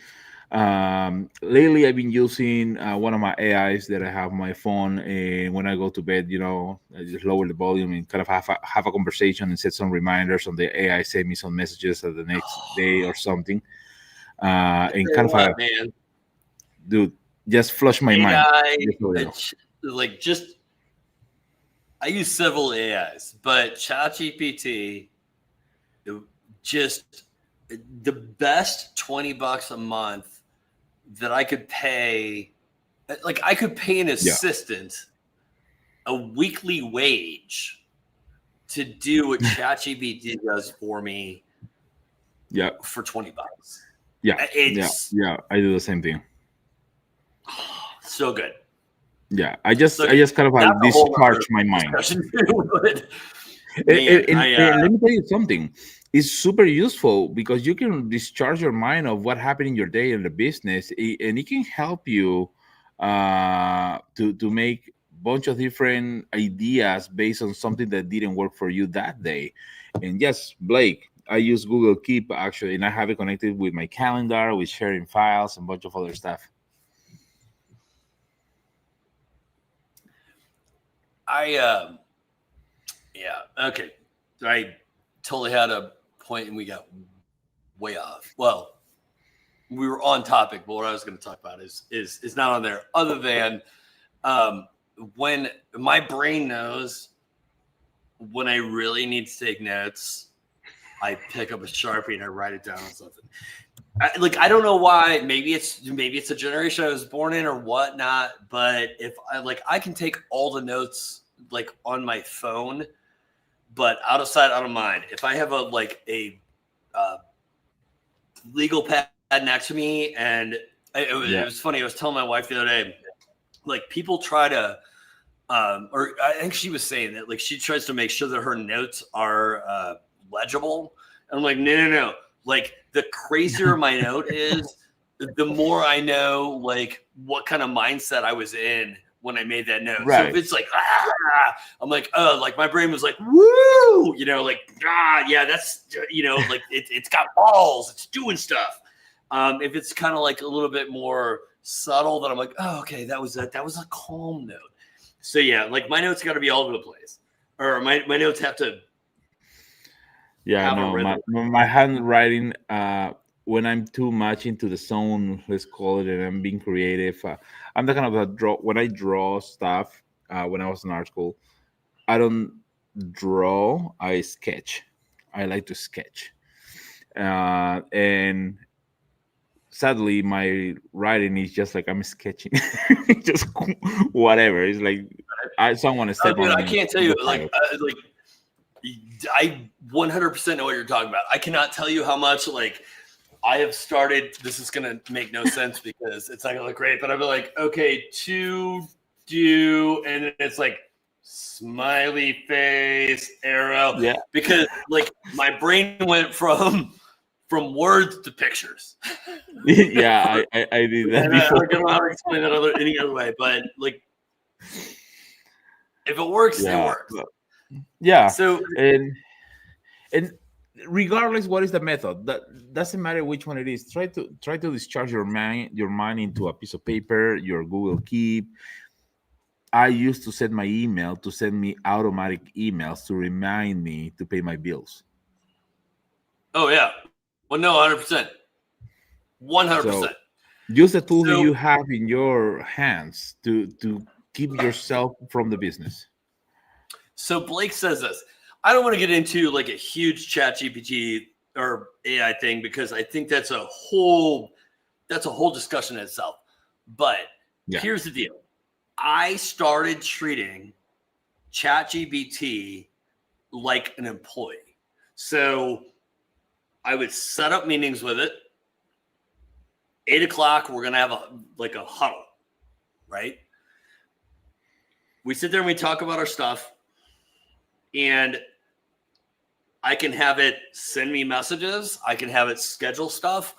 Lately, I've been using one of my AIs that I have on my phone, and when I go to bed, I just lower the volume and kind of have a conversation and set some reminders on the AI, send me some messages of the next day or something, I and tell you kind of what, man, dude, just flush my mind. AI, Just a little. it's like just I use several AIs, but ChatGPT it just the best $20 a month that I could pay. Like I could pay an Yeah, assistant a weekly wage to do what ChatGPT does for me yeah, for $20. yeah, yeah, It's yeah. I do the same thing. so good. Yeah, I So good. just kind of That's a whole discharge other my mind. discussion. But And, man, and let me tell you something. It's super useful because you can discharge your mind of what happened in your day in the business, and it can help you to make bunch of different ideas based on something that didn't work for you that day. And yes, Blake, I use Google Keep actually, and I have it connected with my calendar, with sharing files, and a bunch of other stuff. I yeah, okay. I totally had a point and we got way off. Well, we were on topic, but what I was going to talk about is not on there. Other than um, when my brain knows when I really need to take notes, I pick up a sharpie and I write it down on something. I don't know why. Maybe it's a generation I was born in or whatnot. But if I can take all the notes like on my phone, but out of sight, out of mind. If I have a uh, legal pad next to me, and it Yeah, was funny. I was telling my wife the other day, like people try to, or I think she was saying that like she tries to make sure that her notes are legible. And I'm like, no, no, no. Like the crazier my note is, the more I know like what kind of mindset I was in when I made that note. So if right. it's like I'm like, oh, like my brain was like, woo, like yeah, that's like it's got balls, it's doing stuff. If it's kind of like a little bit more subtle, then I'm like, oh, okay, that was a calm note. So yeah, like my notes got to be all over the place, or my notes have to Yeah, have a no, rhythm. my handwriting. When I'm too much into the zone, let's call it, and I'm being creative. I'm the kind of a draw when I draw stuff. When I was in art school, I don't. draw, I sketch. I like to sketch. And sadly, my writing is just like I'm sketching, just whatever. It's like someone Oh, step dude, I on can't tell you. the tile. I 100% know what you're talking about. I cannot tell you how much like I have started. This is gonna make no sense because it's not gonna look great. But I'll be like, okay, to do, and then it's like smiley face arrow Yeah, because like my brain went from words to pictures. yeah, I did that And I before. don't know how to explain that any other way. But like, if it works, it Yeah, works. yeah, So and and regardless what is the method, that doesn't matter which one it is. Try to discharge your mind into a piece of paper, your Google Keep. I used to set my email to send me automatic emails to remind me to pay my bills. oh yeah, well no, 100%, 100%. So use the tools that So you have in your hands to keep yourself from the business. So Blake says this. I don't want to get into like a huge chat GPT or AI thing because I think that's a whole discussion in itself. But Yeah. here's the deal. I started treating ChatGPT like an employee. So I would set up meetings with it. 8:00, we're gonna have a huddle, right? We sit there and we talk about our stuff. And I can have it send me messages. I can have it schedule stuff.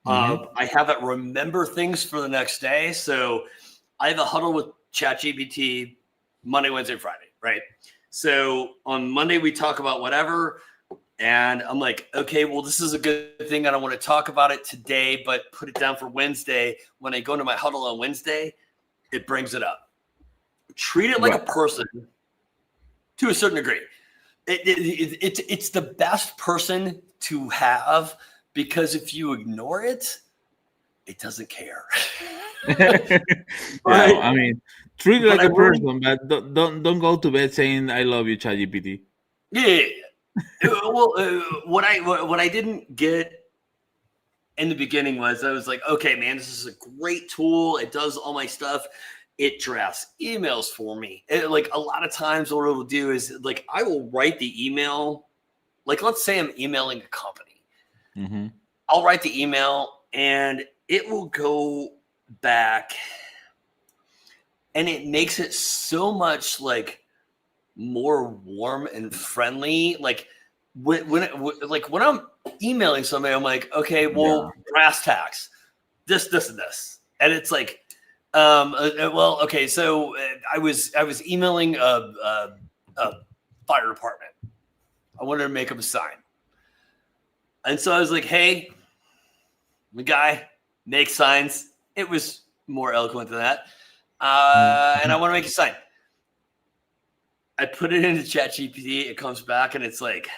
Mhm. I have it remember things for the next day. So I have a huddle with ChatGPT Monday, Wednesday, Friday, right? So on Monday, we talk about whatever. And I'm like, okay, well, this is a good thing. I don't want to talk about it today, but put it down for Wednesday. When I go into my huddle on Wednesday, it brings it up. Treat it like a Right. person to a certain degree. It's the best person to have because if you ignore it, it doesn't care. Yeah, Right? I mean, treat it But like I a will. person, but don't go to bed saying I love you, ChatGPT. Yeah. Well, what I didn't get in the beginning was I was like, okay, man, this is a great tool. It does all my stuff. It drafts emails for me. Like a lot of times, what it will do is like I will write the email. Like let's say I'm emailing a company. Mm-hmm. I'll write the email and it will go back and it makes it so much like more warm and friendly. Like when I'm emailing somebody, I'm like, okay, Yeah. well, brass tacks, this, and this. And it's like, well, okay. So I was emailing a fire department. I wanted to make them a sign. And so I was like, hey, the guy makes signs. It was more eloquent than that. And I want to make a sign. I put it into ChatGPT. It comes back and it's like,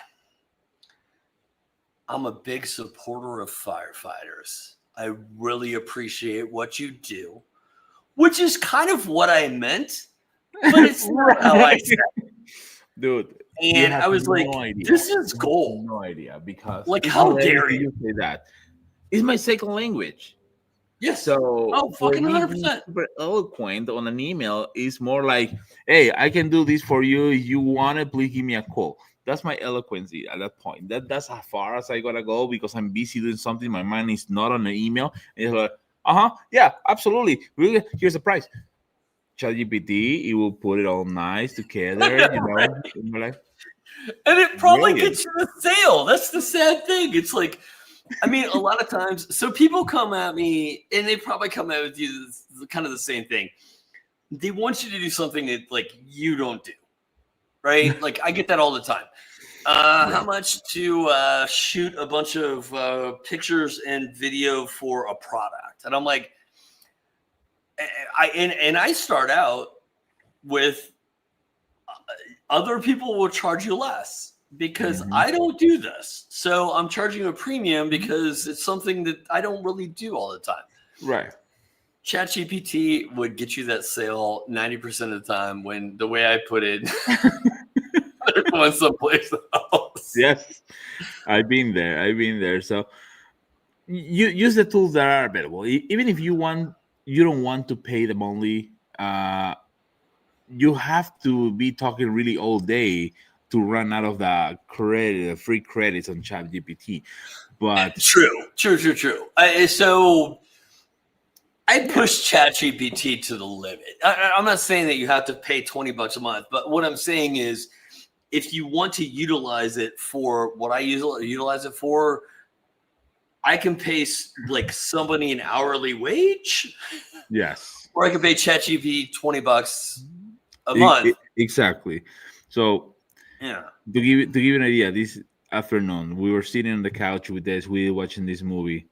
I'm a big supporter of firefighters. I really appreciate what you do, which is kind of what I meant, but it's not how I said it. Dude, you And have I was like, no idea. this is You have gold. no idea because Like, it's how hilarious dare that you? you say that. It's my second language. Yes. So Oh, for fucking me, being 100%. super eloquent on an email is more like, "Hey, I can do this for you. If you want it, please give me a call." That's my eloquency at that point. That's as far as I gotta go because I'm busy doing something. My mind is not on the email. And it's like, yeah, absolutely. Really, here's the price. ChatGPT, it will put it all nice together. Right. And you're like, And it probably brilliant. gets you a sale. That's the sad thing. It's like, I mean, a lot of times, so people come at me and they probably come at with you kind of the same thing. They want you to do something that like you don't do, right? Like I get that all the time. How much to shoot a bunch of pictures and video for a product? And I'm like, I start out with other people will charge you less because Mhm. I don't do this. So I'm charging a premium because it's something that I don't really do all the time. Right. ChatGPT would get you that sale 90% of the time when the way I put it, going someplace else. Yes, I've been there. I've been there. So you use the tools that are available. Even if you don't want to pay the monthly. You have to be talking really all day to run out of the free credits on ChatGPT. But True. So I push ChatGPT to the limit. I'm not saying that you have to pay $20 a month, but what I'm saying is, if you want to utilize it for what I utilize it for, I can pay like somebody an hourly wage. yes, Or I can pay ChatGPT $20 a month. Exactly. So Yeah. To give you an idea, this afternoon we were sitting on the couch with this, we were watching this movie,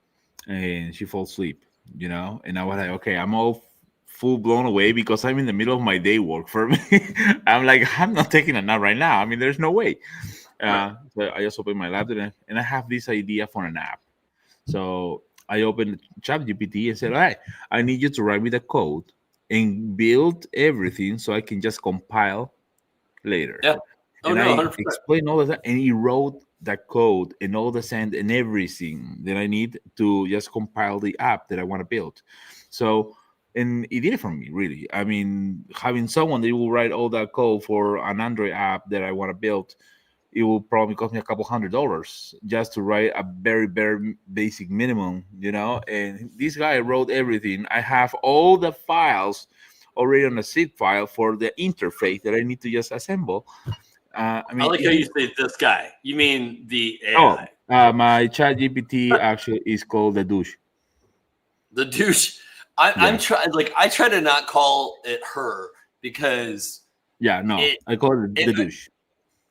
and she falls asleep. And I was like, okay, I'm all full blown away because I'm in the middle of my day work. For me, I'm like, I'm not taking a nap right now. I mean, there's no way. So I just opened my laptop and I have this idea for an app. So I opened ChatGPT and said, all right, I need you to write me the code and build everything so I can just compile later. Yeah. Oh, And no, I 100%. explained all of that, and he wrote the code and all the send and everything that I need to just compile the app that I want to build. So, and he did it for me, really. I mean, having someone that will write all that code for an Android app that I want to build, it will probably cost me a couple $100 just to write a very, very basic minimum, And this guy wrote everything. I have all the files already on a zip file for the interface that I need to just assemble. I like how you say this guy. You mean the AI? My chat GPT actually is called the douche. The douche. I'm trying. Like, I try to not call it her because I call it the douche.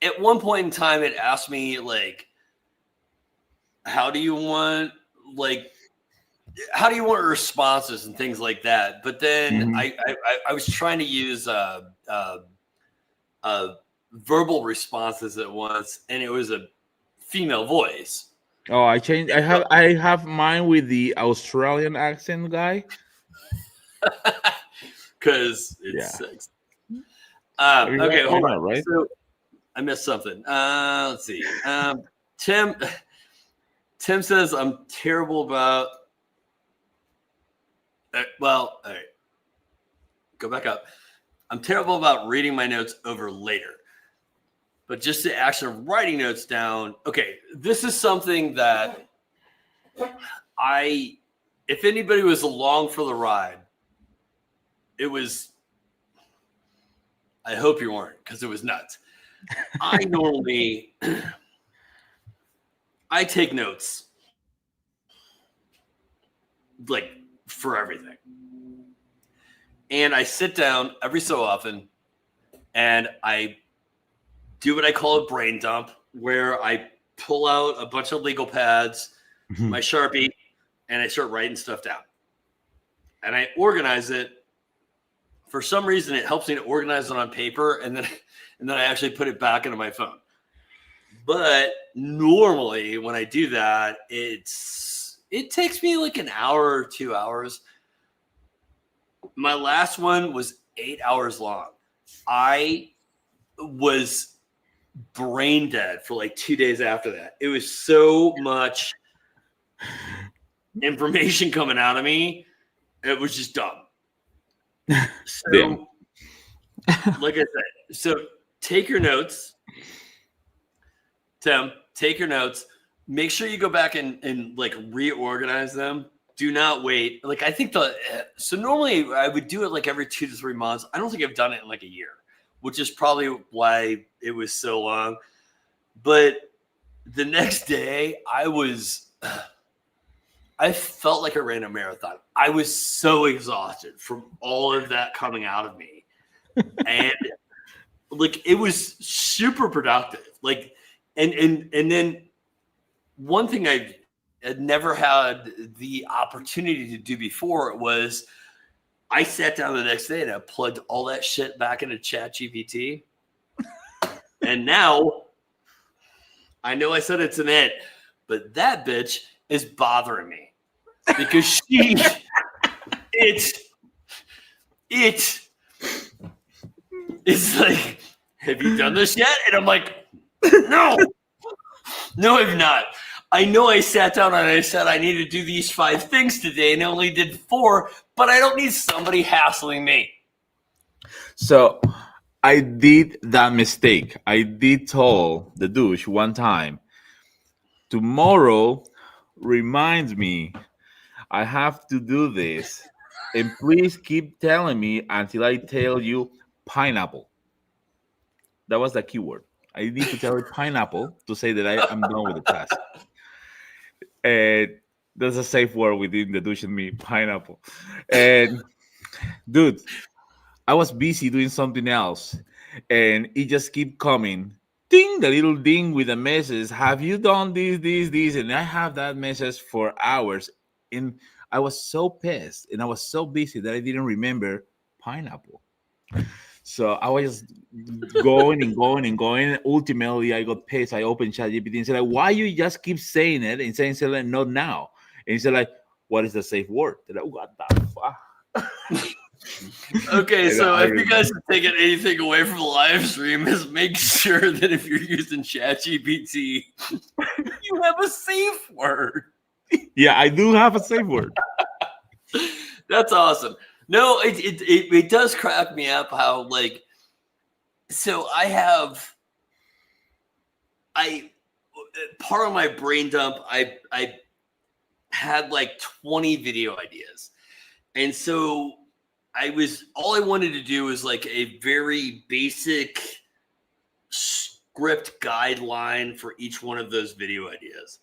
At one point in time, it asked me like, how do you want responses and things like that? But then I was trying to use verbal responses at once, and it was a female voice. Oh, I changed. I have mine with the Australian accent guy. Because it's sex. Okay, hold on. Right? So I missed something. Let's see. Tim says I'm terrible about. Well, all right. Go back up. I'm terrible about reading my notes over later. But just the action of writing notes down. Okay, this is something that if anybody was along for the ride, it was, I hope you weren't, because it was nuts. I take notes like for everything. And I sit down every so often and I do what I call a brain dump, where I pull out a bunch of legal pads, my Sharpie, and I start writing stuff down. And I organize it. For some reason, it helps me to organize it on paper, and then I actually put it back into my phone. But normally, when I do that, it takes me like an hour or 2 hours. My last one was 8 hours long. I was brain dead for like 2 days after that. It was so much information coming out of me. It was just dumb. So, like I said, so take your notes. Tim, take your notes. Make sure you go back and like reorganize them. Do not wait. Like, I think so normally I would do it like every 2 to 3 months. I don't think I've done it in like a year, which is probably why it was so long. But the next day I felt like I ran a marathon. I was so exhausted from all of that coming out of me. And like, it was super productive. Like, and then one thing I had never had the opportunity to do before was I sat down the next day and I plugged all that shit back into ChatGPT. And now I know I said it's an it, but that bitch is bothering me because it's like, have you done this yet? And I'm like, No, no, I've not. I know I sat down and I said I need to do these 5 things today, and I only did 4. But I don't need somebody hassling me. So I did that mistake. I did tell the douche one time, tomorrow reminds me I have to do this. And please keep telling me until I tell you pineapple. That was the keyword. I need to tell you pineapple to say that I'm done with the task. And that's a safe word within the douche and me, pineapple. And dude, I was busy doing something else, and it just keep coming. Ding, the little ding with the message. Have you done this? And I have that message for hours. And I was so pissed and I was so busy that I didn't remember pineapple. So I was just going and going and going. Ultimately, I got pissed. I opened ChatGPT and said, like, why you just keep saying it and saying, like, not now? And he said, like, what is the safe word? And I, what the fuck? Okay, so if you guys are taking anything away from the live stream, is make sure that if you're using ChatGPT, you have a safe word. Yeah, I do have a safe word. That's awesome. No, it does crack me up how, like, so part of my brain dump, I had like 20 video ideas. And so all I wanted to do was like a very basic script guideline for each one of those video ideas.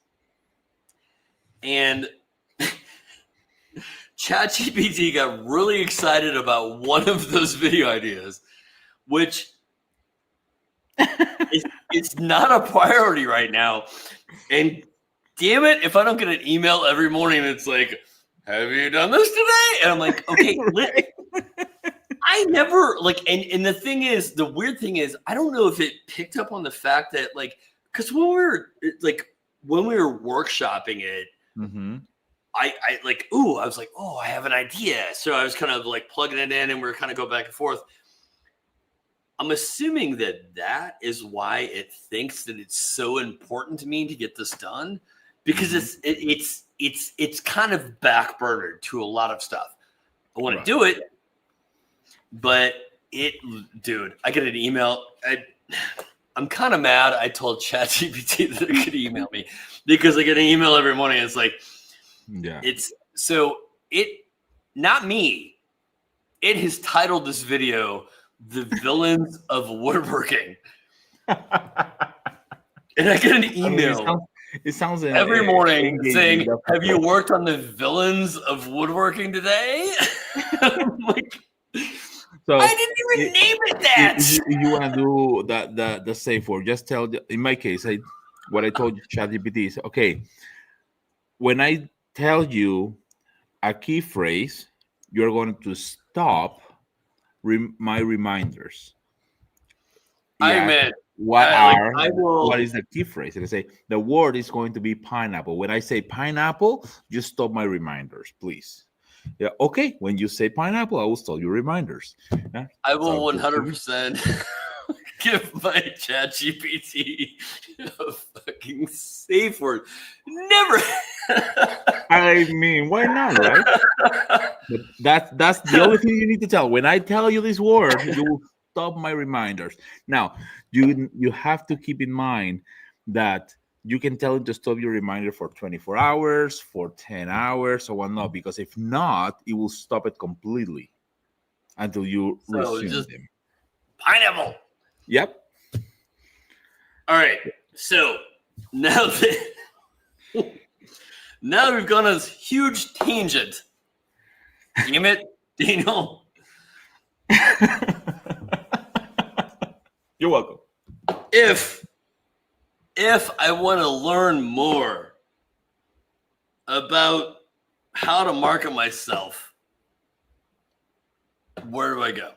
And ChatGPT got really excited about one of those video ideas, which it's not a priority right now. And damn it, if I don't get an email every morning, it's like, have you done this today? And I'm like, okay, I never like, and the thing is, the weird thing is, I don't know if it picked up on the fact that, like, because when we were workshopping it, mm-hmm. I was like, oh, I have an idea. So I was kind of like plugging it in, and we were kind of go back and forth. I'm assuming that is why it thinks that it's so important to me to get this done, because it's kind of backburnered to a lot of stuff. I want to do it, but dude, I get an email. I'm kind of mad. I told ChatGPT that it could email me because I get an email every morning. It's like, not me. It has titled this video "The Villains of Woodworking," and I get an email. It sounds every morning saying, "Have you worked on the villains of woodworking today?" I'm like, so I didn't even name it that. If you want to do the safe word, just tell. In my case, what I told ChatGPT is, okay, when I tell you a key phrase, you're going to stop my reminders. What is the key phrase? And I say the word is going to be pineapple. When I say pineapple, just stop my reminders, please. Yeah, okay. When you say pineapple, I will stop your reminders. Yeah? I will 100% give my ChatGPT a fucking safe word. Never. I mean, why not, right? But that's the only thing you need to tell. When I tell you this word, you will stop my reminders. Now, you have to keep in mind that you can tell it to stop your reminder for 24 hours, for 10 hours, or whatnot, because if not, it will stop it completely until you resume them. Pineapple. Yep. All right. So now that we've gone on this huge tangent. Damn it, Daniel. You're welcome. If I want to learn more about how to market myself, where do I go?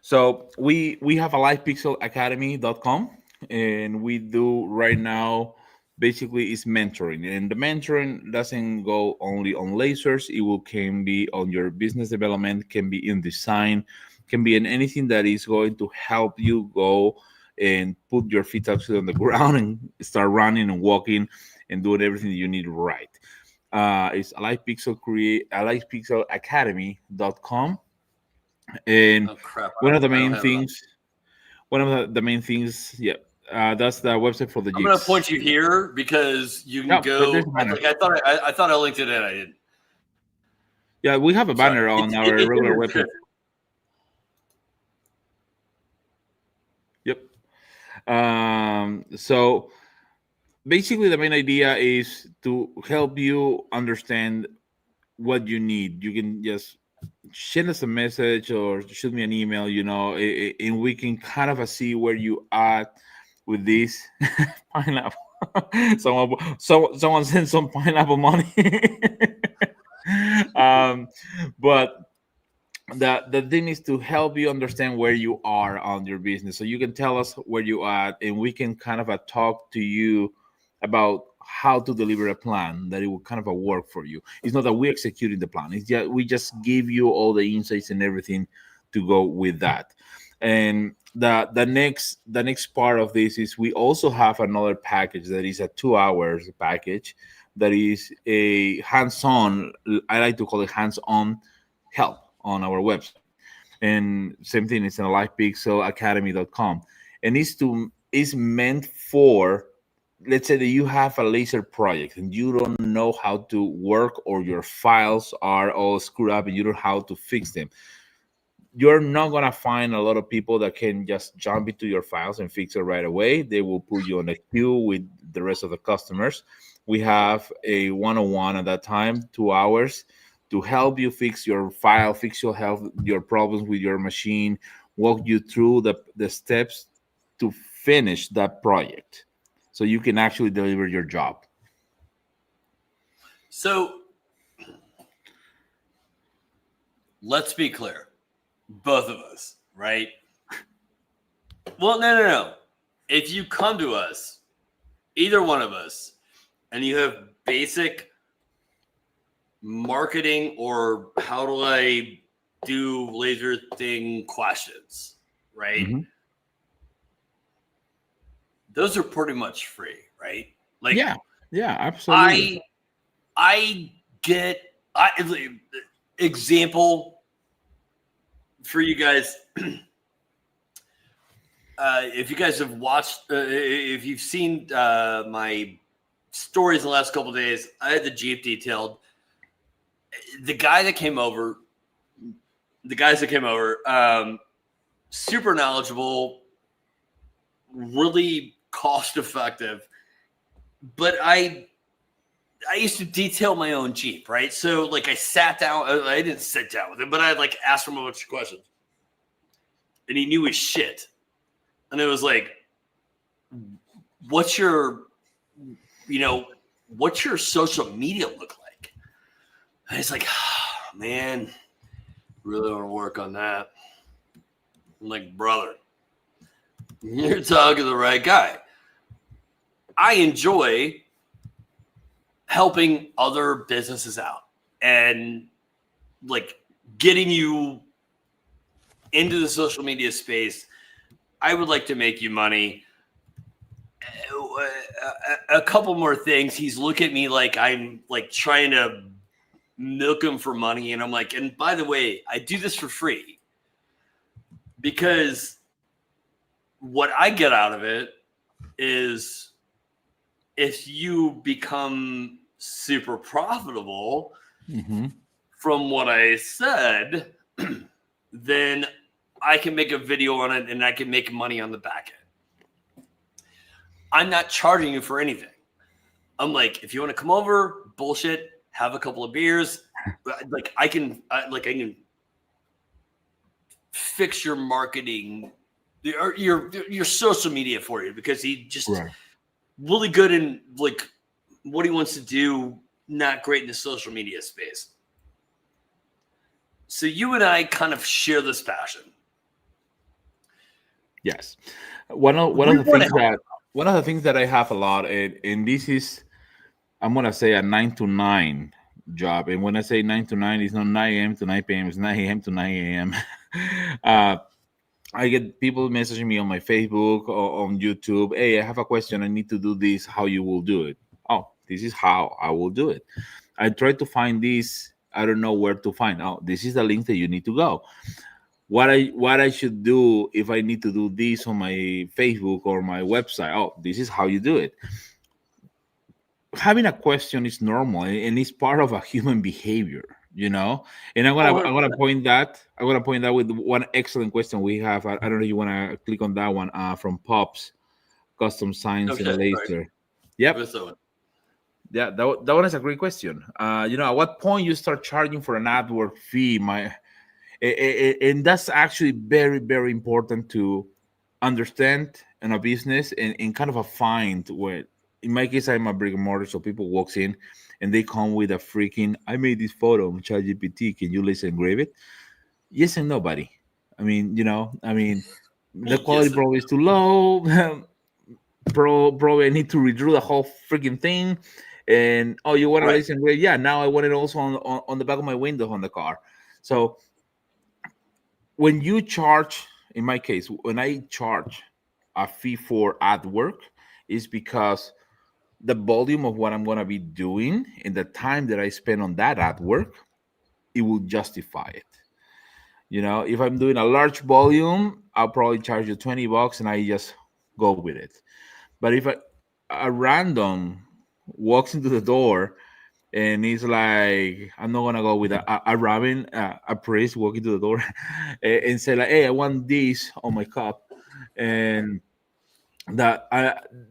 So we have a livepixelacademy.com, and we do right now basically is mentoring, and the mentoring doesn't go only on lasers. Can be on your business development, can be in design, can be in anything that is going to help you go and put your feet actually on the ground and start running and walking and doing everything that you need right. It's alivepixelacademy.com. And Oh crap! one of the I don't main have it on. things, one of the main things, yeah, that's the website for the I'm gonna jigs. point you here because you can Yeah, go. there's a banner. I thought I linked it in. I didn't. Yeah, we have a Sorry. banner on our It's in regular the website. description. Yep. So basically, the main idea is to help you understand what you need. You can just send us a message or shoot me an email, and we can kind of see where you are with this pineapple. Someone sent some pineapple money. um, but the thing is to help you understand where you are on your business, so you can tell us where you are, and we can kind of talk to you about how to deliver a plan that it will kind of work for you. It's not that we're executing the plan, it's just we just give you all the insights and everything to go with that. And the next part of this is we also have another package that is a 2 hours package that is a hands-on, I like to call it hands-on help on our website. And same thing, it's in livepixelacademy.com. And it's meant for, let's say that you have a laser project and you don't know how to work, or your files are all screwed up and you don't know how to fix them. You're not going to find a lot of people that can just jump into your files and fix it right away. They will put you on a queue with the rest of the customers. We have a one-on-one at that time, 2 hours, to help you fix your file, fix your problems with your machine, walk you through the steps to finish that project so you can actually deliver your job. So let's be clear, both of us, right? Well, no. If you come to us, either one of us, and you have basic marketing or how do I do laser thing questions, right? Mm-hmm. Those are pretty much free, right? Like, yeah, absolutely. I get example for you guys. If you guys have watched, if you've seen my stories in the last couple of days, I had the Jeep detailed. The guys that came over, super knowledgeable, really cost effective. But I used to detail my own Jeep, right? So like I sat down, I didn't sit down with him, but I like asked him a bunch of questions. And he knew his shit. And it was like, what's your social media look like? And he's like, oh, man, really want to work on that. I'm like, brother, you're talking to the right guy. I enjoy helping other businesses out and like getting you into the social media space. I would like to make you money. A couple more things. He's looking at me like I'm like trying to milk him for money. And I'm like, and by the way, I do this for free because what I get out of it is if you become super profitable from what I said, then I can make a video on it and I can make money on the back end. I'm not charging you for anything. I'm like, if you want to come over, bullshit, have a couple of beers, like I can fix your marketing, your social media for you, because he just really good in like what he wants to do, not great in the social media space. So you and I kind of share this passion. Yes. One of the things that I have a lot, and this is, I'm gonna say, a 9 to 9 job. And when I say 9 to 9, it's not 9 a.m. to 9 p.m. It's 9 a.m. to 9 a.m. I get people messaging me on my Facebook or on YouTube. Hey, I have a question. I need to do this. How you will do it? Oh, this is how I will do it. I try to find this. I don't know where to find. Oh, this is the link that you need to go. What I should do if I need to do this on my Facebook or my website. Oh, this is how you do it. Having a question is normal and it's part of a human behavior, and Oh, I'm gonna point that with one excellent question we have. I don't know if you want to click on that one, from Pops Custom oh Signs and shit, sorry. Laser. Yep. What's that one? Yeah, that one is a great question. At what point you start charging for an ad work fee? And that's actually very, very important to understand in a business, and kind of a find where, in my case, I'm a brick and mortar, so people walks in and they come with a freaking, I made this photo on ChatGPT, can you let's engrave it? Yes and nobody. The quality Yes. probably is too low. Probably I need to redraw the whole freaking thing. And oh, you want to Right. let's engrave? Yeah, now I want it also on the back of my window on the car. So when you charge, in my case, when I charge a fee for ad work, is because the volume of what I'm going to be doing and the time that I spend on that ad work, it will justify it. If I'm doing a large volume, I'll probably charge you $20 and I just go with it. But if a random walks into the door and he's like, I'm not gonna go with a rabbin, a priest walking to the door and say like, hey, I want this on my cup. And that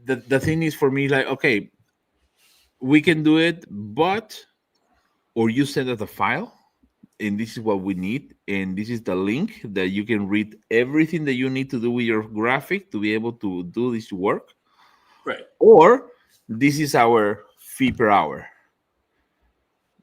the thing is for me, like, okay, we can do it, but or you send us a file, and this is what we need, and this is the link that you can read everything that you need to do with your graphic to be able to do this work, Right. or this is our fee per hour.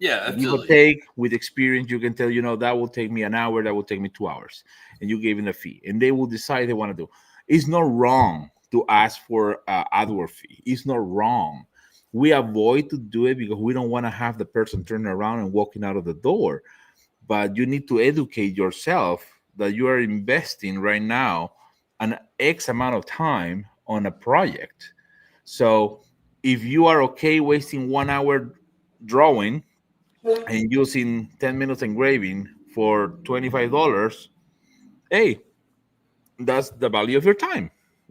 Yeah, Give or absolutely. take. With experience, you can tell, that will take me an hour, that will take me 2 hours, and you gave them a fee, and they will decide they want to do. It's not wrong to ask for AdWords fee. It's not wrong. We avoid to do it because we don't want to have the person turning around and walking out of the door. But you need to educate yourself that you are investing right now an X amount of time on a project. So if you are okay wasting 1 hour drawing and using 10 minutes engraving for $25, hey, that's the value of your time.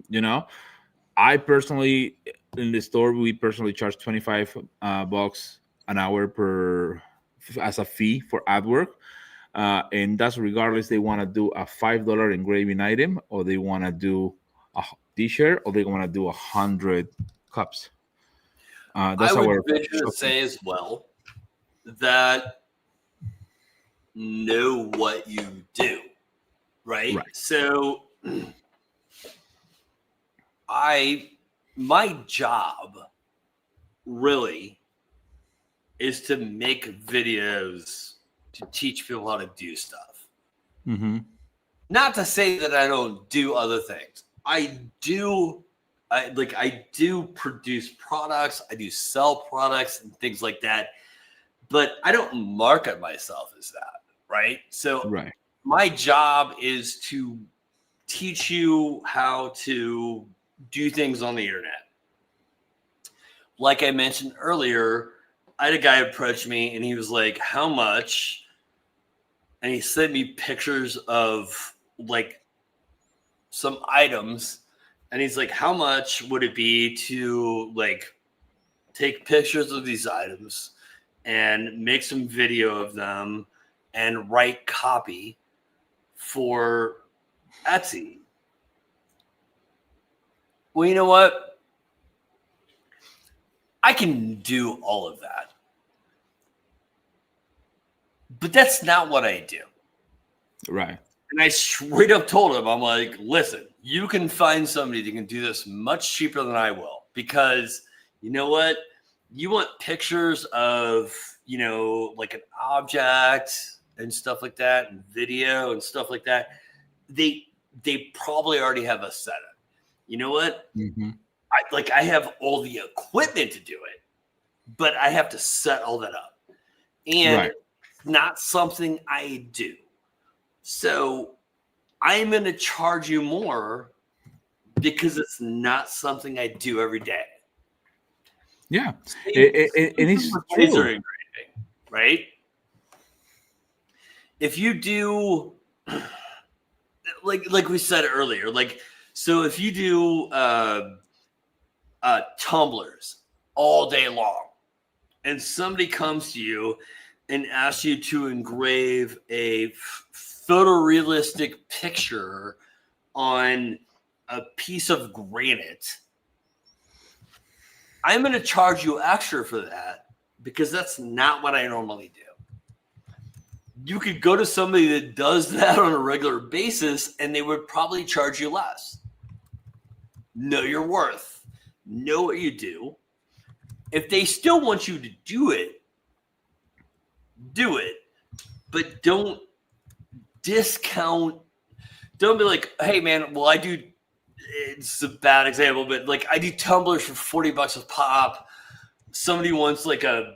You know, I personally, in the store, we personally charge 25 bucks an hour per as a fee for ad work. And that's regardless they want to do a $5 engraving item, or they want to do a t-shirt, or they want to do 100 cups. I That's would our venture to shop. say as well that know what you do, right? Right. So my job really is to make videos to teach people how to do stuff. Mm-hmm. Not to say that I don't do other things. I do. I do produce products. I do sell products and things like that. But I don't market myself as that, right? So Right. my job is to teach you how to do things on the internet. Like I mentioned earlier, I had a guy approach me and he was like, "How much?" And he sent me pictures of like some items, and he's like, "How much would it be to like take pictures of these items and make some video of them and write copy for Etsy?" Well, you know what? I can do all of that. But that's not what I do. Right. And I straight up told him, I'm like, listen, you can find somebody that can do this much cheaper than I will. Because you know what? You want pictures of, like an object and stuff like that, and video and stuff like that. They probably already have a setup. You know what? Mm-hmm. I have all the equipment to do it, but I have to set all that up. And Right. it's not something I do. So I'm going to charge you more because it's not something I do every day. Yeah, Same and it's with true. laser engraving, right? If you do, like we said earlier, like, so if you do tumblers all day long, and somebody comes to you and asks you to engrave a photorealistic picture on a piece of granite, I'm going to charge you extra for that because that's not what I normally do. You could go to somebody that does that on a regular basis and they would probably charge you less. Know your worth. Know what you do. If they still want you to do it, do it. But don't discount. Don't be like, hey, man, well, I do. It's a bad example, but like I do tumblers for $40 a pop. Somebody wants like a,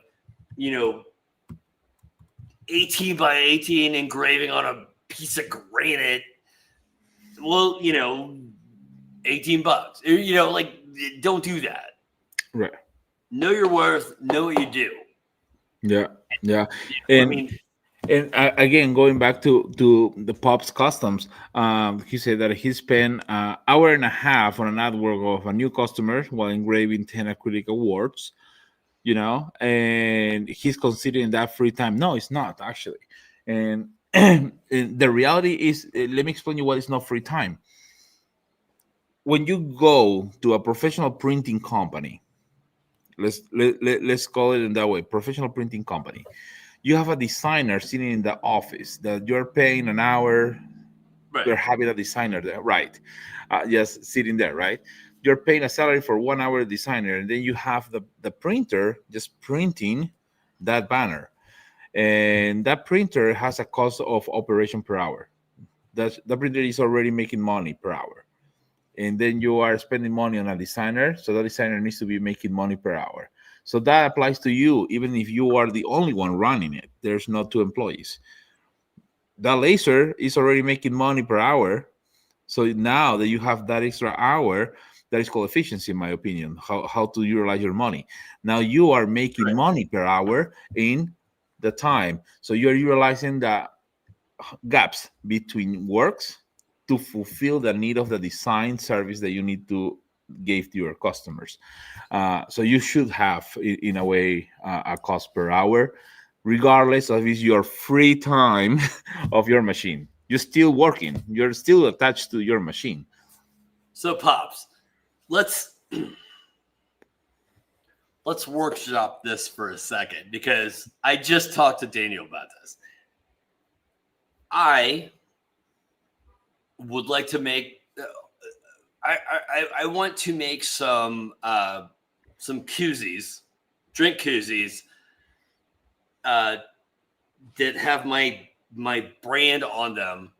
18 by 18 engraving on a piece of granite. Well, $18. Like, don't do that. Right. Know your worth. Know what you do. Yeah. And And again, going back to the Pop's Customs, he said that he spent an hour and a half on an artwork of a new customer while engraving 10 acrylic awards, and he's considering that free time. No, it's not actually. And, and the reality is, let me explain you what is not free time. When you go to a professional printing company, let's call it in that way, professional printing company, you have a designer sitting in the office that you're paying an hour. right. You're having a designer there, right? Just sitting there, right? You're paying a salary for 1 hour designer, and then you have the printer just printing that banner, and that printer has a cost of operation per hour. The printer is already making money per hour, and then you are spending money on a designer, so that designer needs to be making money per hour. So that applies to you, even if you are the only one running it. There's not two employees. That laser is already making money per hour. So now that you have that extra hour, that is called efficiency, in my opinion, how to utilize your money. Now you are making money per hour in the time. So you're utilizing the gaps between works to fulfill the need of the design service that you need to give to your customers. So you should have, in a way, a cost per hour, regardless of is your free time of your machine. You're still working. You're still attached to your machine. So, Pops, let's workshop this for a second because I just talked to Daniel about this. I would like to make. I want to make some koozies, drink koozies, that have my brand on them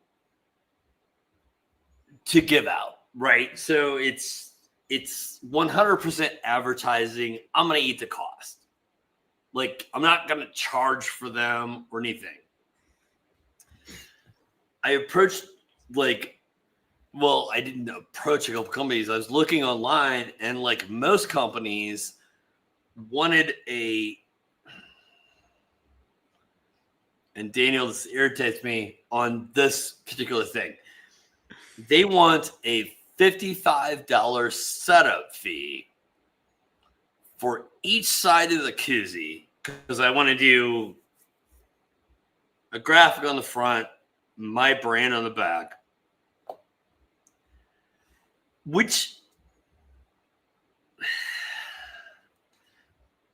to give out. Right, so it's 100% advertising. I'm gonna eat the cost. Like, I'm not gonna charge for them or anything. I approached I didn't approach a couple companies. I was looking online, and like most companies wanted and Daniel, this irritates me on this particular thing. They want a $55 setup fee for each side of the koozie because I want to do a graphic on the front, my brand on the back, which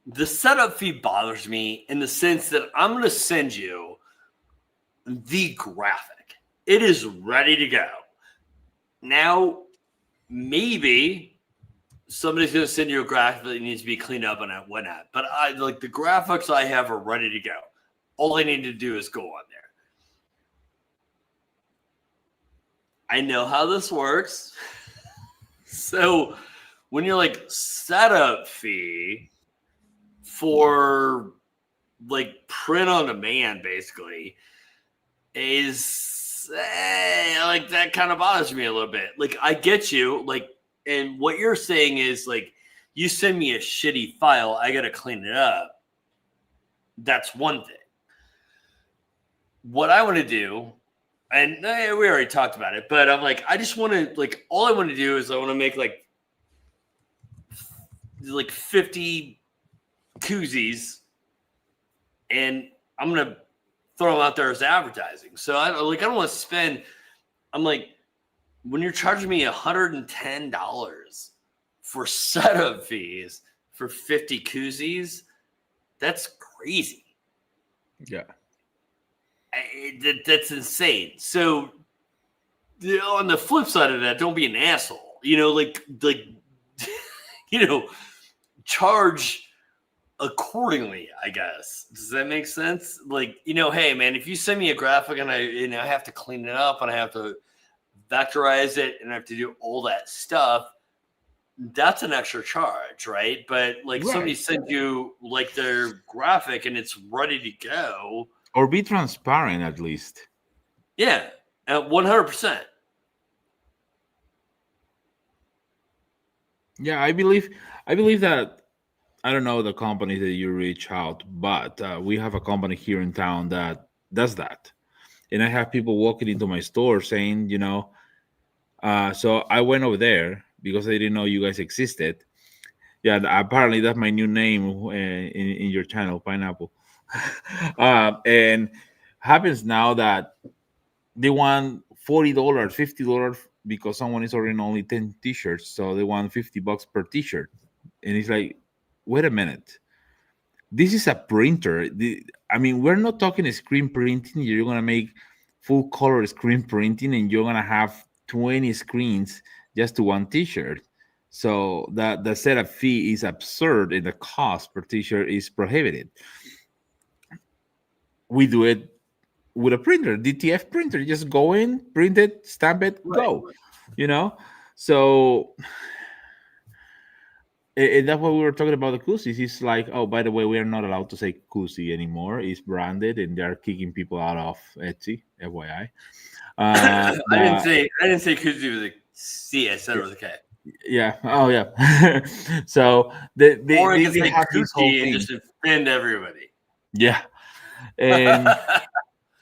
the setup fee bothers me in the sense that I'm going to send you the graphic. It is ready to go. Now, maybe somebody's going to send you a graphic that needs to be cleaned up and whatnot. But the graphics I have are ready to go. All I need to do is go on there. I know how this works. So when you're like setup fee for like print on demand, basically, is like that kind of bothers me a little bit. Like I get you, like, and what you're saying is like, you send me a shitty file, I got to clean it up. That's one thing. What I want to do, and we already talked about it, but I'm like, I just want to, like, all I want to do is I want to make like 50 koozies, and I'm gonna throw them out there as advertising. So I don't want to spend. I'm like, when you're charging me $110 for setup fees for 50 koozies, that's crazy. Yeah, that's insane. So on the flip side of that, don't be an asshole. Like charge accordingly, I guess. Does that make sense? Like, hey man, if you send me a graphic and I have to clean it up and I have to vectorize it and I have to do all that stuff, that's an extra charge, right? But like somebody sends you like their graphic and it's ready to go. Or be transparent at least. Yeah, 100%. Yeah, I believe that. I don't know the companies that you reach out, but we have a company here in town that does that. And I have people walking into my store saying, so I went over there because I didn't know you guys existed. Yeah, apparently that's my new name in your channel, Pineapple. And happens now that they want $40, $50 because someone is ordering only 10 t-shirts, so they want $50 per t-shirt. And it's like, wait a minute, this is a printer. We're not talking screen printing. You're gonna make full color screen printing and you're gonna have 20 screens just to one t-shirt. So the setup fee is absurd and the cost per t-shirt is prohibited. We do it with a printer, DTF printer. You just go in, print it, stamp it, go. So and that's what we were talking about the koozies. It's like, oh, by the way, we are not allowed to say koozie anymore. It's branded, and they're kicking people out of Etsy. FYI. I didn't say koozie with a C. I said it with a K. Yeah. Oh, yeah. So they have this whole thing and just offend everybody. Yeah. And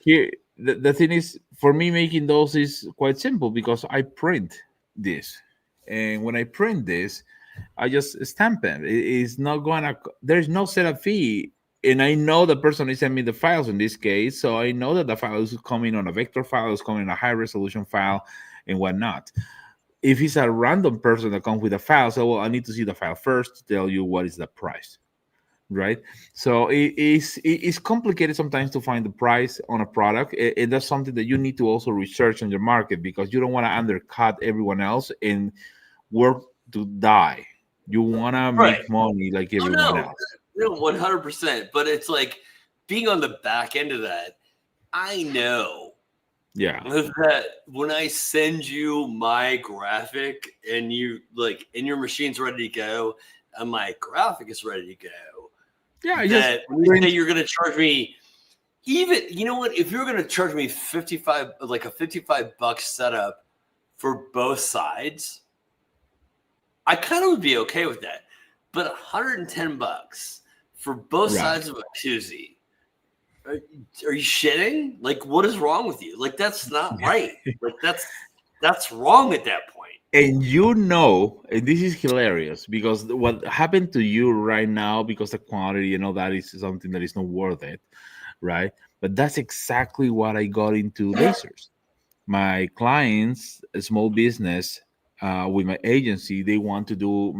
here, the thing is, for me, making those is quite simple because I print this, and when I print this, I just stamp it. It's not gonna. There's no setup fee, and I know the person who sent me the files in this case, so I know that the file is coming on a vector file, is coming on a high resolution file, and whatnot. If it's a random person that comes with a file, so well, I need to see the file first to tell you what is the price, right? So it's complicated sometimes to find the price on a product, and that's something that you need to also research on your market because you don't want to undercut everyone else and work to die. You want to make money like everyone else. No, 100%. But it's like being on the back end of that, I know that when I send you my graphic and you like, and your machine's ready to go and my graphic is ready to go. Yeah. That when you say you're going to charge me, even, you know what, if you're going to charge me $55 setup for both sides, I kind of would be okay with that, but $110 for both sides of a koozie. Are you shitting? Like, what is wrong with you? Like, that's not right. Like, that's wrong at that point. And and this is hilarious because what happened to you right now, because the quantity and all that is something that is not worth it, right? But that's exactly what I got into lasers. My clients, a small business, with my agency, they want to do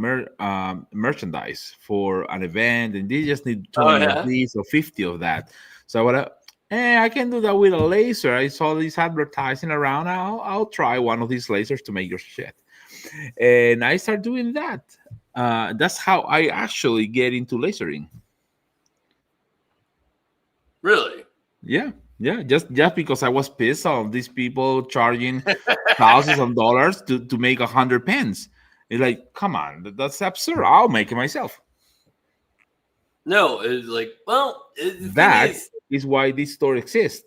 merchandise for an event, and they just need 20 of these or 50 of that. So I can do that with a laser. I saw this advertising around. I'll try one of these lasers to make your shit, and I start doing that. That's how I actually get into lasering. Really? Yeah. Just because I was pissed on these people charging thousands of dollars to make 100 pens. It's like, come on, that's absurd. I'll make it myself. No, it's like, well, that is why this store exists.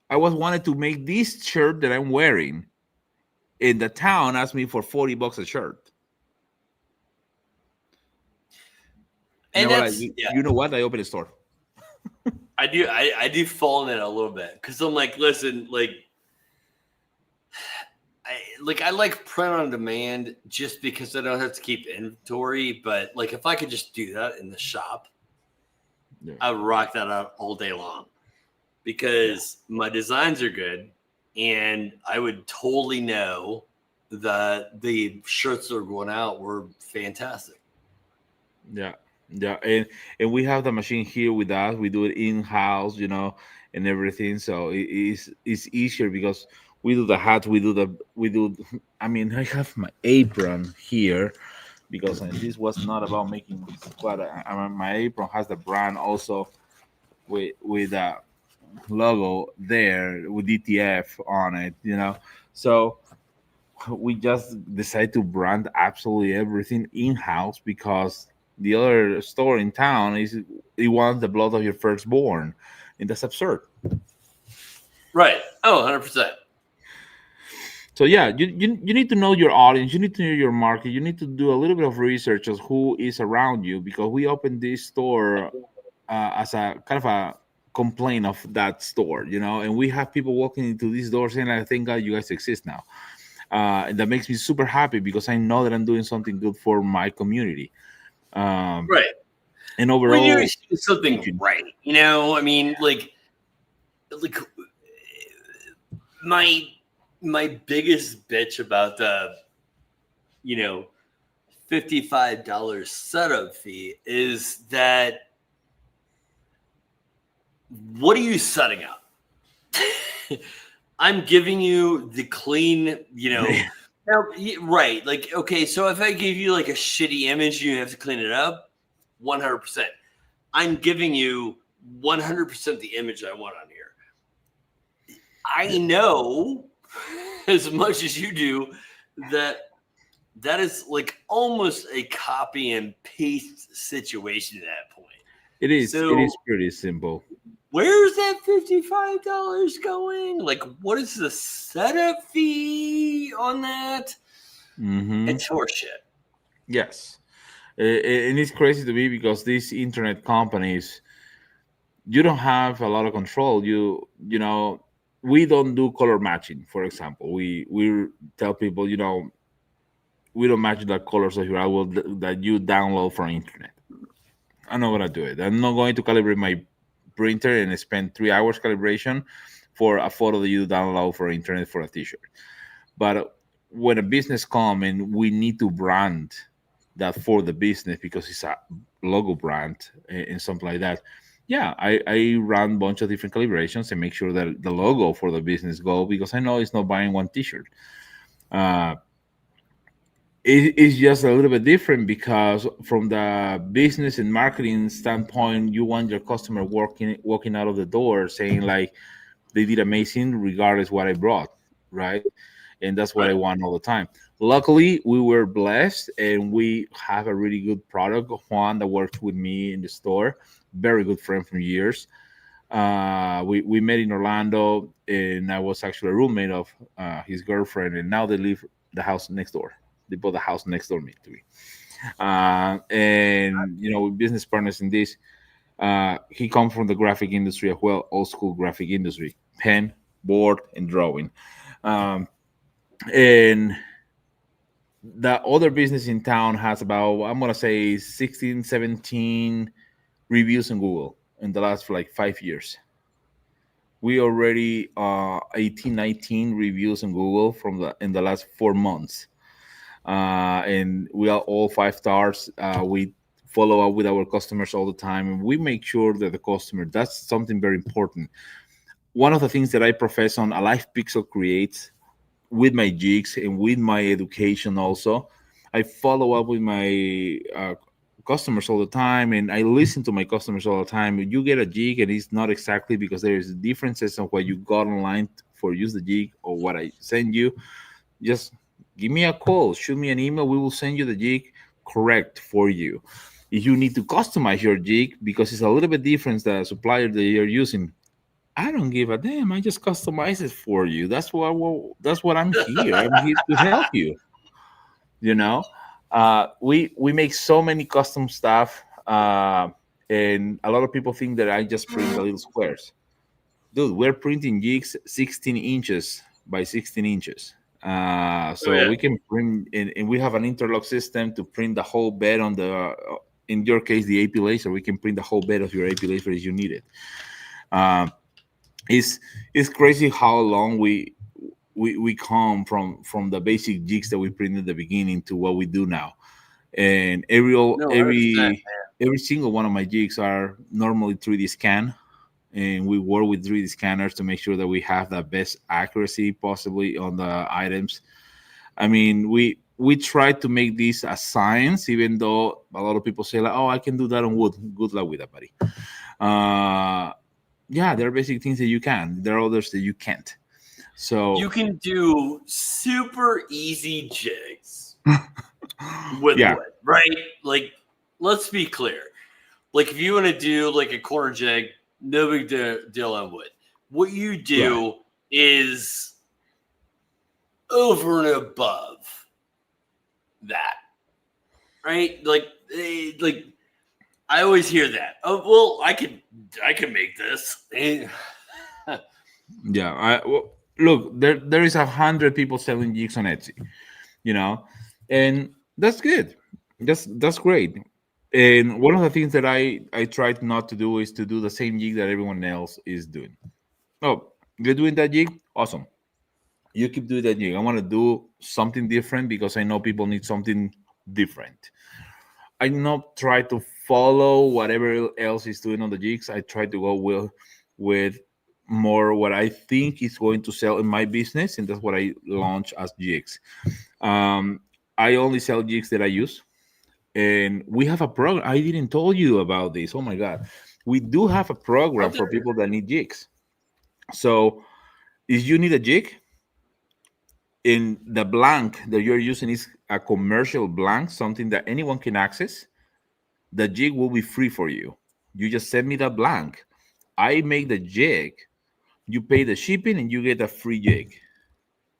I was wanted to make this shirt that I'm wearing, and the town asked me for $40 a shirt. And I And was like, that's yeah. you know what? I opened a store. I do fall in it a little bit because I'm like, listen, I like print on demand just because I don't have to keep inventory. But like if I could just do that in the shop, Yeah. I would rock that out all day long Yeah. because my designs are good, and I would totally know that the shirts that are going out were fantastic. Yeah, yeah, and we have the machine here with us. We do it in house, and everything. So it's easier because we do the hats. We do. I mean, I have my apron here because this was not about making squat. My apron has the brand also with a logo there with DTF on it. So we just decided to brand absolutely everything in house because the other store in town is it wants the blood of your firstborn, and that's absurd. Right. Oh, 100%. So yeah, you need to know your audience, you need to know your market, you need to do a little bit of research of who is around you because we opened this store as a kind of a complaint of that store, and we have people walking into these doors saying, "I thank God you guys exist now." And that makes me super happy because I know that I'm doing something good for my community. Um, Right. and When you're overall, doing something reaching. right, I mean, like my my biggest bitch about the you know $55 setup fee is that what are you setting up? I'm giving you the clean, now, right. Like, okay, so if I give you like a shitty image, you have to clean it up 100%. I'm giving you 100% the image I want on here. I know as much as you do that that is like almost a copy and paste situation at that point. It So is pretty simple. where's that $55 going? Like, what is the setup fee on that? Hmm. It's horseshit. Yes. And it's crazy to me because these internet companies, you don't have a lot of control. We don't do color matching, for example. We tell people, we don't match the colors of your album that you download from internet. I'm not gonna do it. I'm not going to calibrate my printer and spend 3 hours calibration for a photo that you download for internet for a t-shirt. But when a business come and we need to brand that for the business because it's a logo brand and something like that. Yeah, I run a bunch of different calibrations and make sure that the logo for the business go because I know it's not buying one t-shirt. Uh, it's just a little bit different because from the business and marketing standpoint, you want your customer walking out of the door saying like they did amazing regardless what I brought, right? And that's what I Right. want all the time. Luckily, we were blessed and we have a really good product. Juan that works with me in the store, very good friend from years. We met in Orlando, and I was actually a roommate of his girlfriend, and now they live the house next door. They bought the house next door to me. And business partners in this. He comes from the graphic industry as well, old school graphic industry, pen, board, and drawing. Um, and the other business in town has about, I'm gonna say, 16, 17 reviews on Google in the last like 5 years. We already 18, 19 reviews on Google from the in the last 4 months. And we are all 5 stars. We follow up with our customers all the time, and we make sure that the customer, that's something very important. One of the things that I profess on Alive Pixel creates with my jigs and with my education also, I follow up with my customers all the time, and I listen to my customers all the time. You get a jig and it's not exactly because there is differences of what you got online for use the jig or what I send you. Just give me a call, shoot me an email, we will send you the jig correct for you. If you need to customize your jig because it's a little bit different the supplier that you're using, I don't give a damn. I just customize it for you. That's what I'm here. I'm here to help you. You know, we make so many custom stuff, and a lot of people think that I just print the little squares. Dude, we're printing jigs 16 inches by 16 inches. Oh So yeah. we can print, and we have an interlock system to print the whole bed on the, in your case, the AP laser. We can print the whole bed of your AP laser as you need it. Uh, it's it's crazy how long we come from the basic jigs that we printed at the beginning to what we do now. And No, 100%. every single one of my jigs are normally 3D scan, and we work with 3D scanners to make sure that we have the best accuracy possibly on the items. I mean, we try to make this a science, even though a lot of people say like, "Oh, I can do that on wood." Good luck with that, buddy. Uh, yeah, there are basic things that you can. There are others that you can't. So You can do super easy jigs with yeah, wood, right? Like, let's be clear. Like, if you want to do like a corner jig, no big deal on wood. What you right. do is over and above that, right? Like I always hear that. Oh well, I can make this. Yeah, look, there is 100 people selling gigs on Etsy, you know, and that's good. That's great. And one of the things that I tried not to do is to do the same gig that everyone else is doing. Oh, you're doing that gig? Awesome. You keep doing that gig. I want to do something different because I know people need something different. I not try to follow whatever else is doing on the jigs. I try to go with more what I think is going to sell in my business, and that's what I launch as jigs. Um, I only sell jigs that I use, and we have a program. I didn't told you about this. Oh my god, we do have a program for people that need jigs. So if you need a jig, in the blank that you're using is a commercial blank, something that anyone can access, the jig will be free for you. You just send me the blank. I make the jig. You pay the shipping and you get a free jig.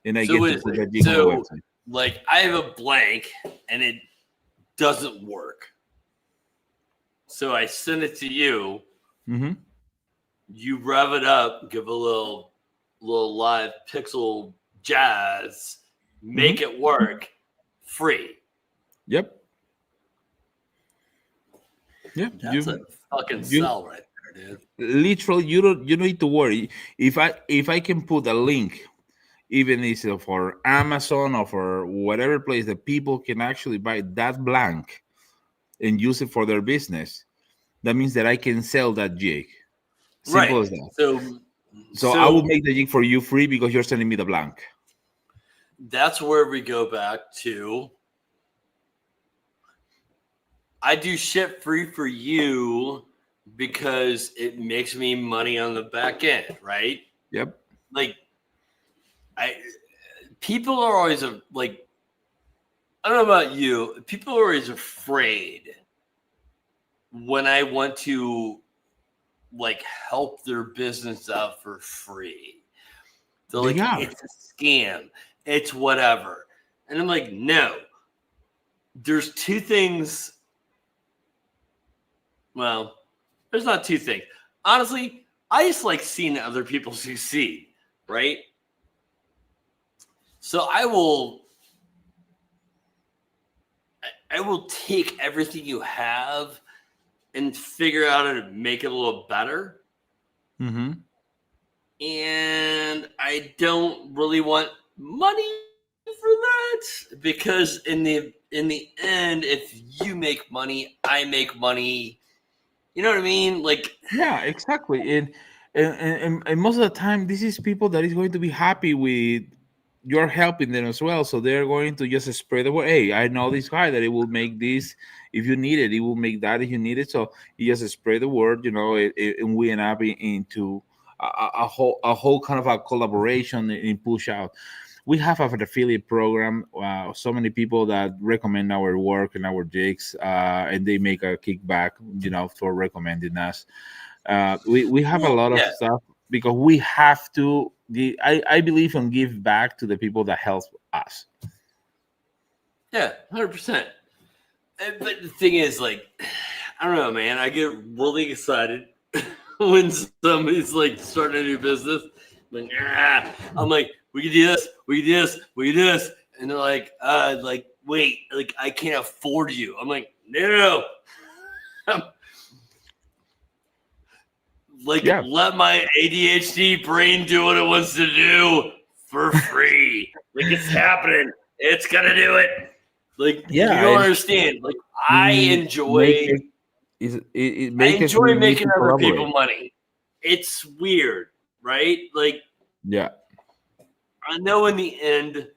And I So get what to is put that it? jig on the So website. like I have a blank and it doesn't work. So I send it to you. Mm-hmm. You rev it up, give a little live pixel jazz, Mm-hmm. make it work free. Yep. Yep. That's a fucking You sell right there, dude. literally you don't need to worry. If I can put a link, even if it's for Amazon or for whatever place that people can actually buy that blank and use it for their business, that means that I can sell that jig. Right. Simple as that. So So I will so make the jig for you free because you're sending me the blank. that's where we go back to I do shit free for you because it makes me money on the back end, right? Yep. Like I people are always like I don't know about you, people are always afraid when I want to like help their business out for free. They're They like, are. it's a scam, it's whatever. And I'm like, no, there's two things. Well, there's not two things. Honestly, I just like seeing other people succeed, right? So I will take everything you have and figure out how to make it a little better. Mm-hmm. And I don't really want money for that because in the end, if you make money, I make money. You know what I mean? Like, Yeah, exactly. And most of the time, this is people that is going to be happy with you're helping them as well. So they're going to just spread the word. Hey, I know this guy that it will make this if you need it. It will make that if you need it. So you just spread the word, and we end up into a whole kind of a collaboration and push out. We have an affiliate program. So many people that recommend our work and our jigs, and they make a kickback, for recommending us. We have a well, lot of yeah, stuff. because we have to. I believe in give back to the people that help us. Yeah, 100%. But the thing is, like, I don't know, man. I get really excited when somebody's like starting a new business. I'm like, we can do this, we can do this, we can do this, and they're like, wait, like I can't afford you. I'm like, no. Like, Yeah. let my ADHD brain do what it wants to do for free. Like, it's happening. It's gonna do it. Like, Yeah, you don't understand. Like, I enjoy making other people money. It's weird, right? Like, yeah, I know in the end,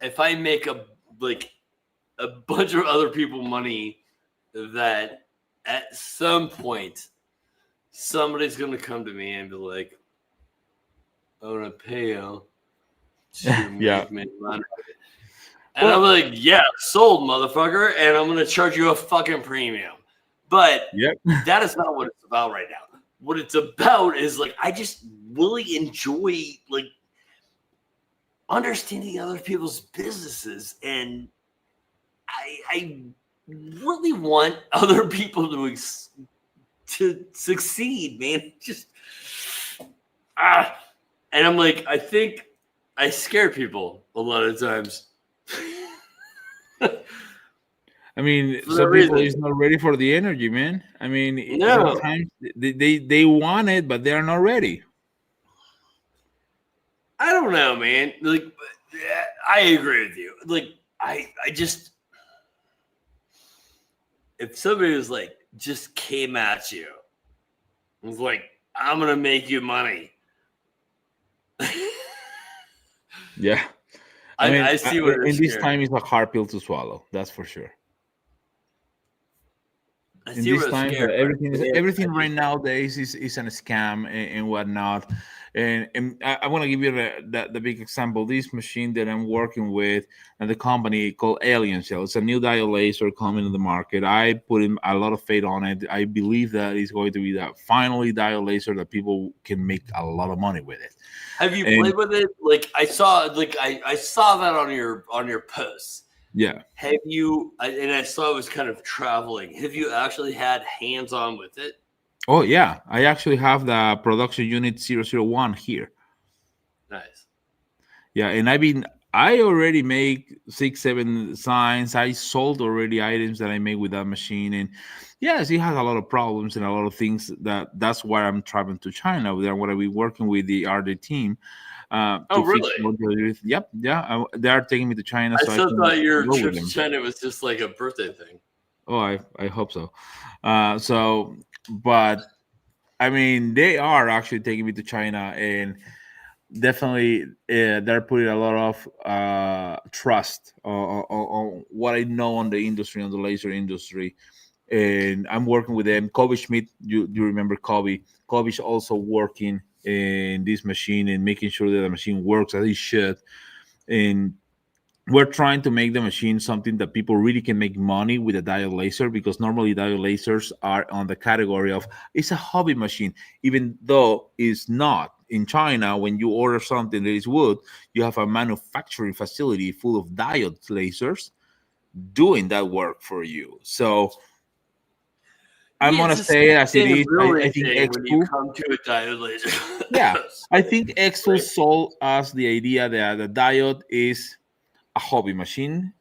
if I make a bunch of other people money, that at some point somebody's gonna come to me and be like, "I want to pay you to make me money," and I'm like, "Yeah, sold, motherfucker," and I'm gonna charge you a fucking premium. But that is not what it's about right now. What it's about is like I just really enjoy like understanding other people's businesses, and I really want other people to succeed, man. Just and I'm like, I think I scare people a lot of times. I mean, some people is not ready for the energy, man. I mean, sometimes they want it, but they are not ready. I don't know, man. Like, I agree with you. Like, I just, if somebody was like, just came at you, was like, I'm gonna make you money. Yeah, I mean, I see what in this time is a hard pill to swallow. That's for sure. In this time, everything right nowadays is a scam and whatnot. And I want to give you the big example. This machine that I'm working with and the company called Alien Shell. It's a new diode laser coming to the market. I put in a lot of faith on it. I believe that it's going to be that finally diode laser that people can make a lot of money with it. Have you played with it? Like I saw that on your posts. Yeah. Have you? And I saw it was kind of traveling. Have you actually had hands on with it? Oh yeah, I actually have the production unit 001 here. Nice. Yeah, and I already make 6-7 signs. I sold already items that I made with that machine, and yes, it has a lot of problems and a lot of things. That's why I'm traveling to China. There, I'm going to be working with the RD team. Really? Yep, yeah. They are taking me to China. I still thought your trip to China was just like a birthday thing. Oh, I hope so. But I mean, they are actually taking me to China, and definitely they're putting a lot of trust on what I know on the industry, on the laser industry. And I'm working with them. Kobe Schmidt, you remember Kobe? Kobe's also working in this machine and making sure that the machine works as it should. And we're trying to make the machine something that people really can make money with a diode laser, because normally diode lasers are on the category of it's a hobby machine, even though it's not. In China, when you order something that is wood, you have a manufacturing facility full of diode lasers doing that work for you. So I'm gonna say it as it is. I think when you come to a diode laser. Yeah, I think Expo sold us the idea that the diode is a hobby machine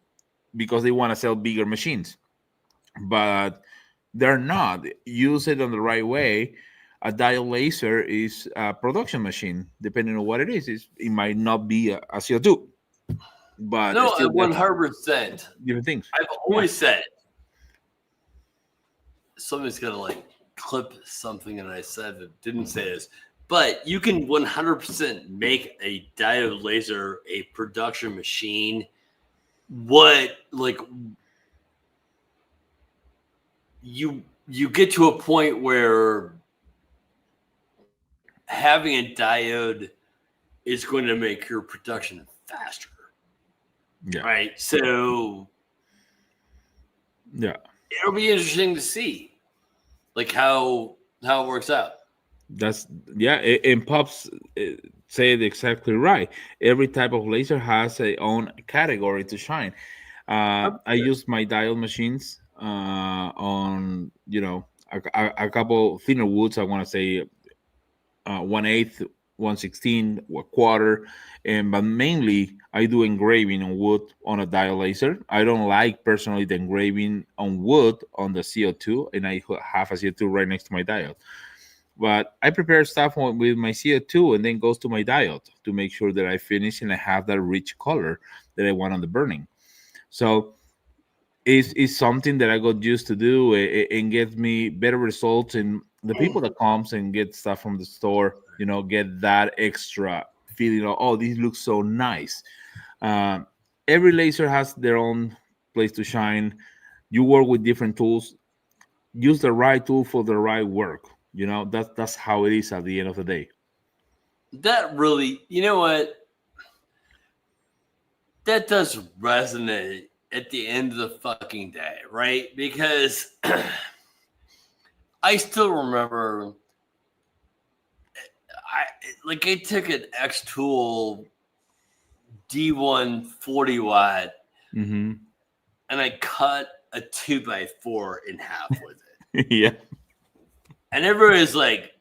because they want to sell bigger machines, but they're not. Use it on the right way. A diode laser is a production machine. Depending on what it is, it might not be a CO2, but no, 100%. Different things. I've always said somebody's gonna like clip something, and I said that didn't say this, but you can 100% make a diode laser a production machine. What like you get to a point where having a diode is going to make your production faster. Yeah. Right. So yeah, it'll be interesting to see like how it works out. That's yeah, and Pops said exactly right. Every type of laser has a own category to shine. I use my dial machines on a couple thinner woods. I want to say 1/8, 1/16, a quarter, and but mainly I do engraving on wood on a dial laser. I don't like personally the engraving on wood on the CO2, and I have a CO2 right next to my dial. But I prepare stuff with my CO2 and then goes to my diode to make sure that I finish and I have that rich color that I want on the burning. So it's something that I got used to do and gets me better results. And the people that comes and get stuff from the store, get that extra feeling of, oh, this looks so nice. Um, every laser has their own place to shine. You work with different tools. Use the right tool for the right work. That's how it is at the end of the day. That really, you know what? That does resonate at the end of the fucking day, right? Because I still remember I took an X Tool D1 40 watt Mm-hmm. and I cut a 2x4 in half with it. Yeah. And everybody's like,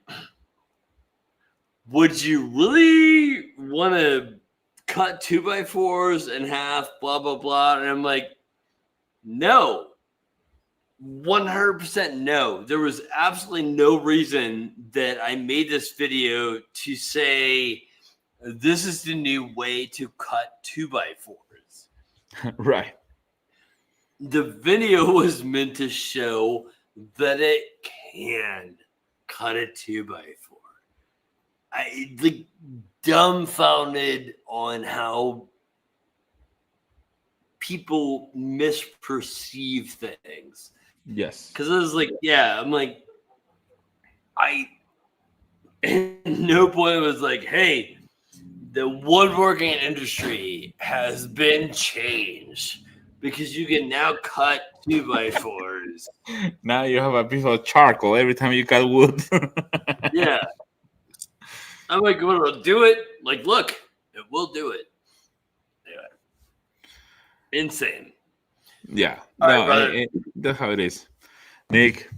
would you really want to cut 2x4s in half, blah, blah, blah? And I'm like, no, 100% no. There was absolutely no reason that I made this video to say this is the new way to cut 2x4s. Right. The video was meant to show that it can cut a 2x4. I like dumbfounded on how people misperceive things. Yes. Because I was like, yeah, I'm like, I at no point was like, hey, the woodworking industry has been changed because you can now cut 2x4s. Now you have a piece of charcoal every time you cut wood. Yeah. I'm like, well, it'll do it. Like, look, it will do it. Yeah. Insane. Yeah. All right, No, brother. that's how it is. Nick,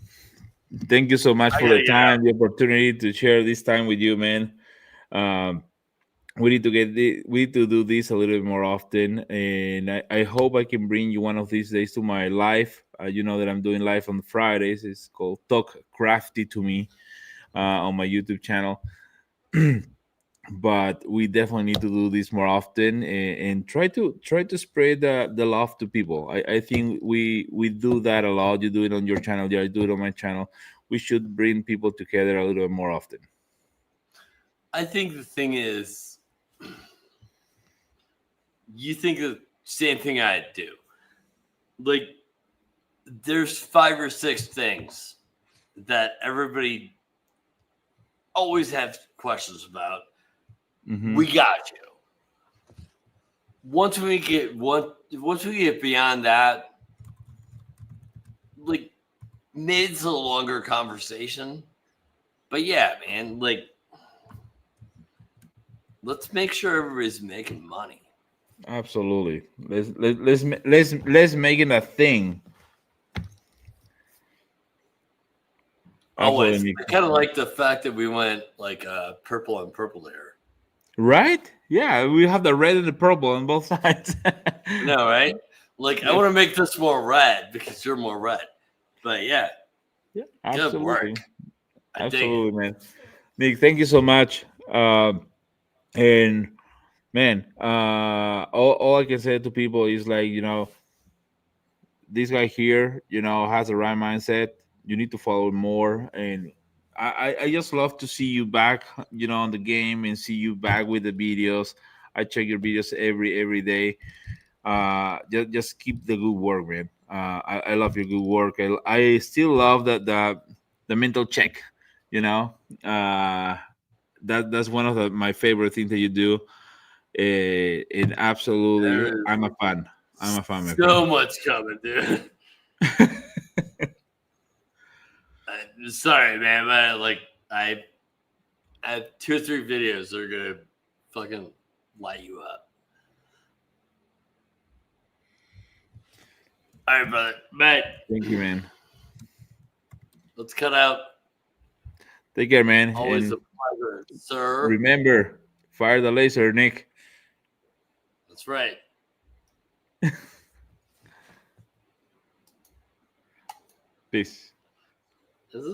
thank you so much I for gotta the get out. time, the opportunity to share this time with you, man. Um, we need to do this a little bit more often, and I hope I can bring you one of these days to my live. You know that I'm doing live on Fridays. It's called Talk Crafty to Me on my YouTube channel. But we definitely need to do this more often and try to spread the love to people. I think we do that a lot. You do it on your channel, yeah, I do it on my channel. We should bring people together a little bit more often. I think the thing is, you think the same thing I do. Like, there's 5 or 6 things that everybody always has questions about. Mhm. We got you. Once we get beyond that, like, maybe it's a longer conversation. But yeah, man, like, let's make sure everybody's making money. Absolutely. Let's make it a thing. Always. Absolutely. I kind of like the fact that we went like purple and purple there. Right? Yeah, we have the red and the purple on both sides. No, right? Like, I want to make this more red because you're more red. But yeah, Yeah, good work. absolutely. I dig it. Absolutely, man. Nick, thank you so much. And man, all I can say to people is like, this guy here, has the right mindset. You need to follow more. And I just love to see you back, on the game and see you back with the videos. I check your videos every day. Just keep the good work, man. I love your good work. I still love the mental check. You know, that's one of my favorite things that you do. And absolutely, There's I'm a fan. I'm a fan, my friend. so much coming, dude. Sorry, man, but like, I I have 2 or 3 videos that are gonna fucking light you up. All right, brother. Mate, Thank you, man. let's cut out. Take care, man. Always And a pleasure, sir. remember, fire the laser, Nick. That's right. Peace.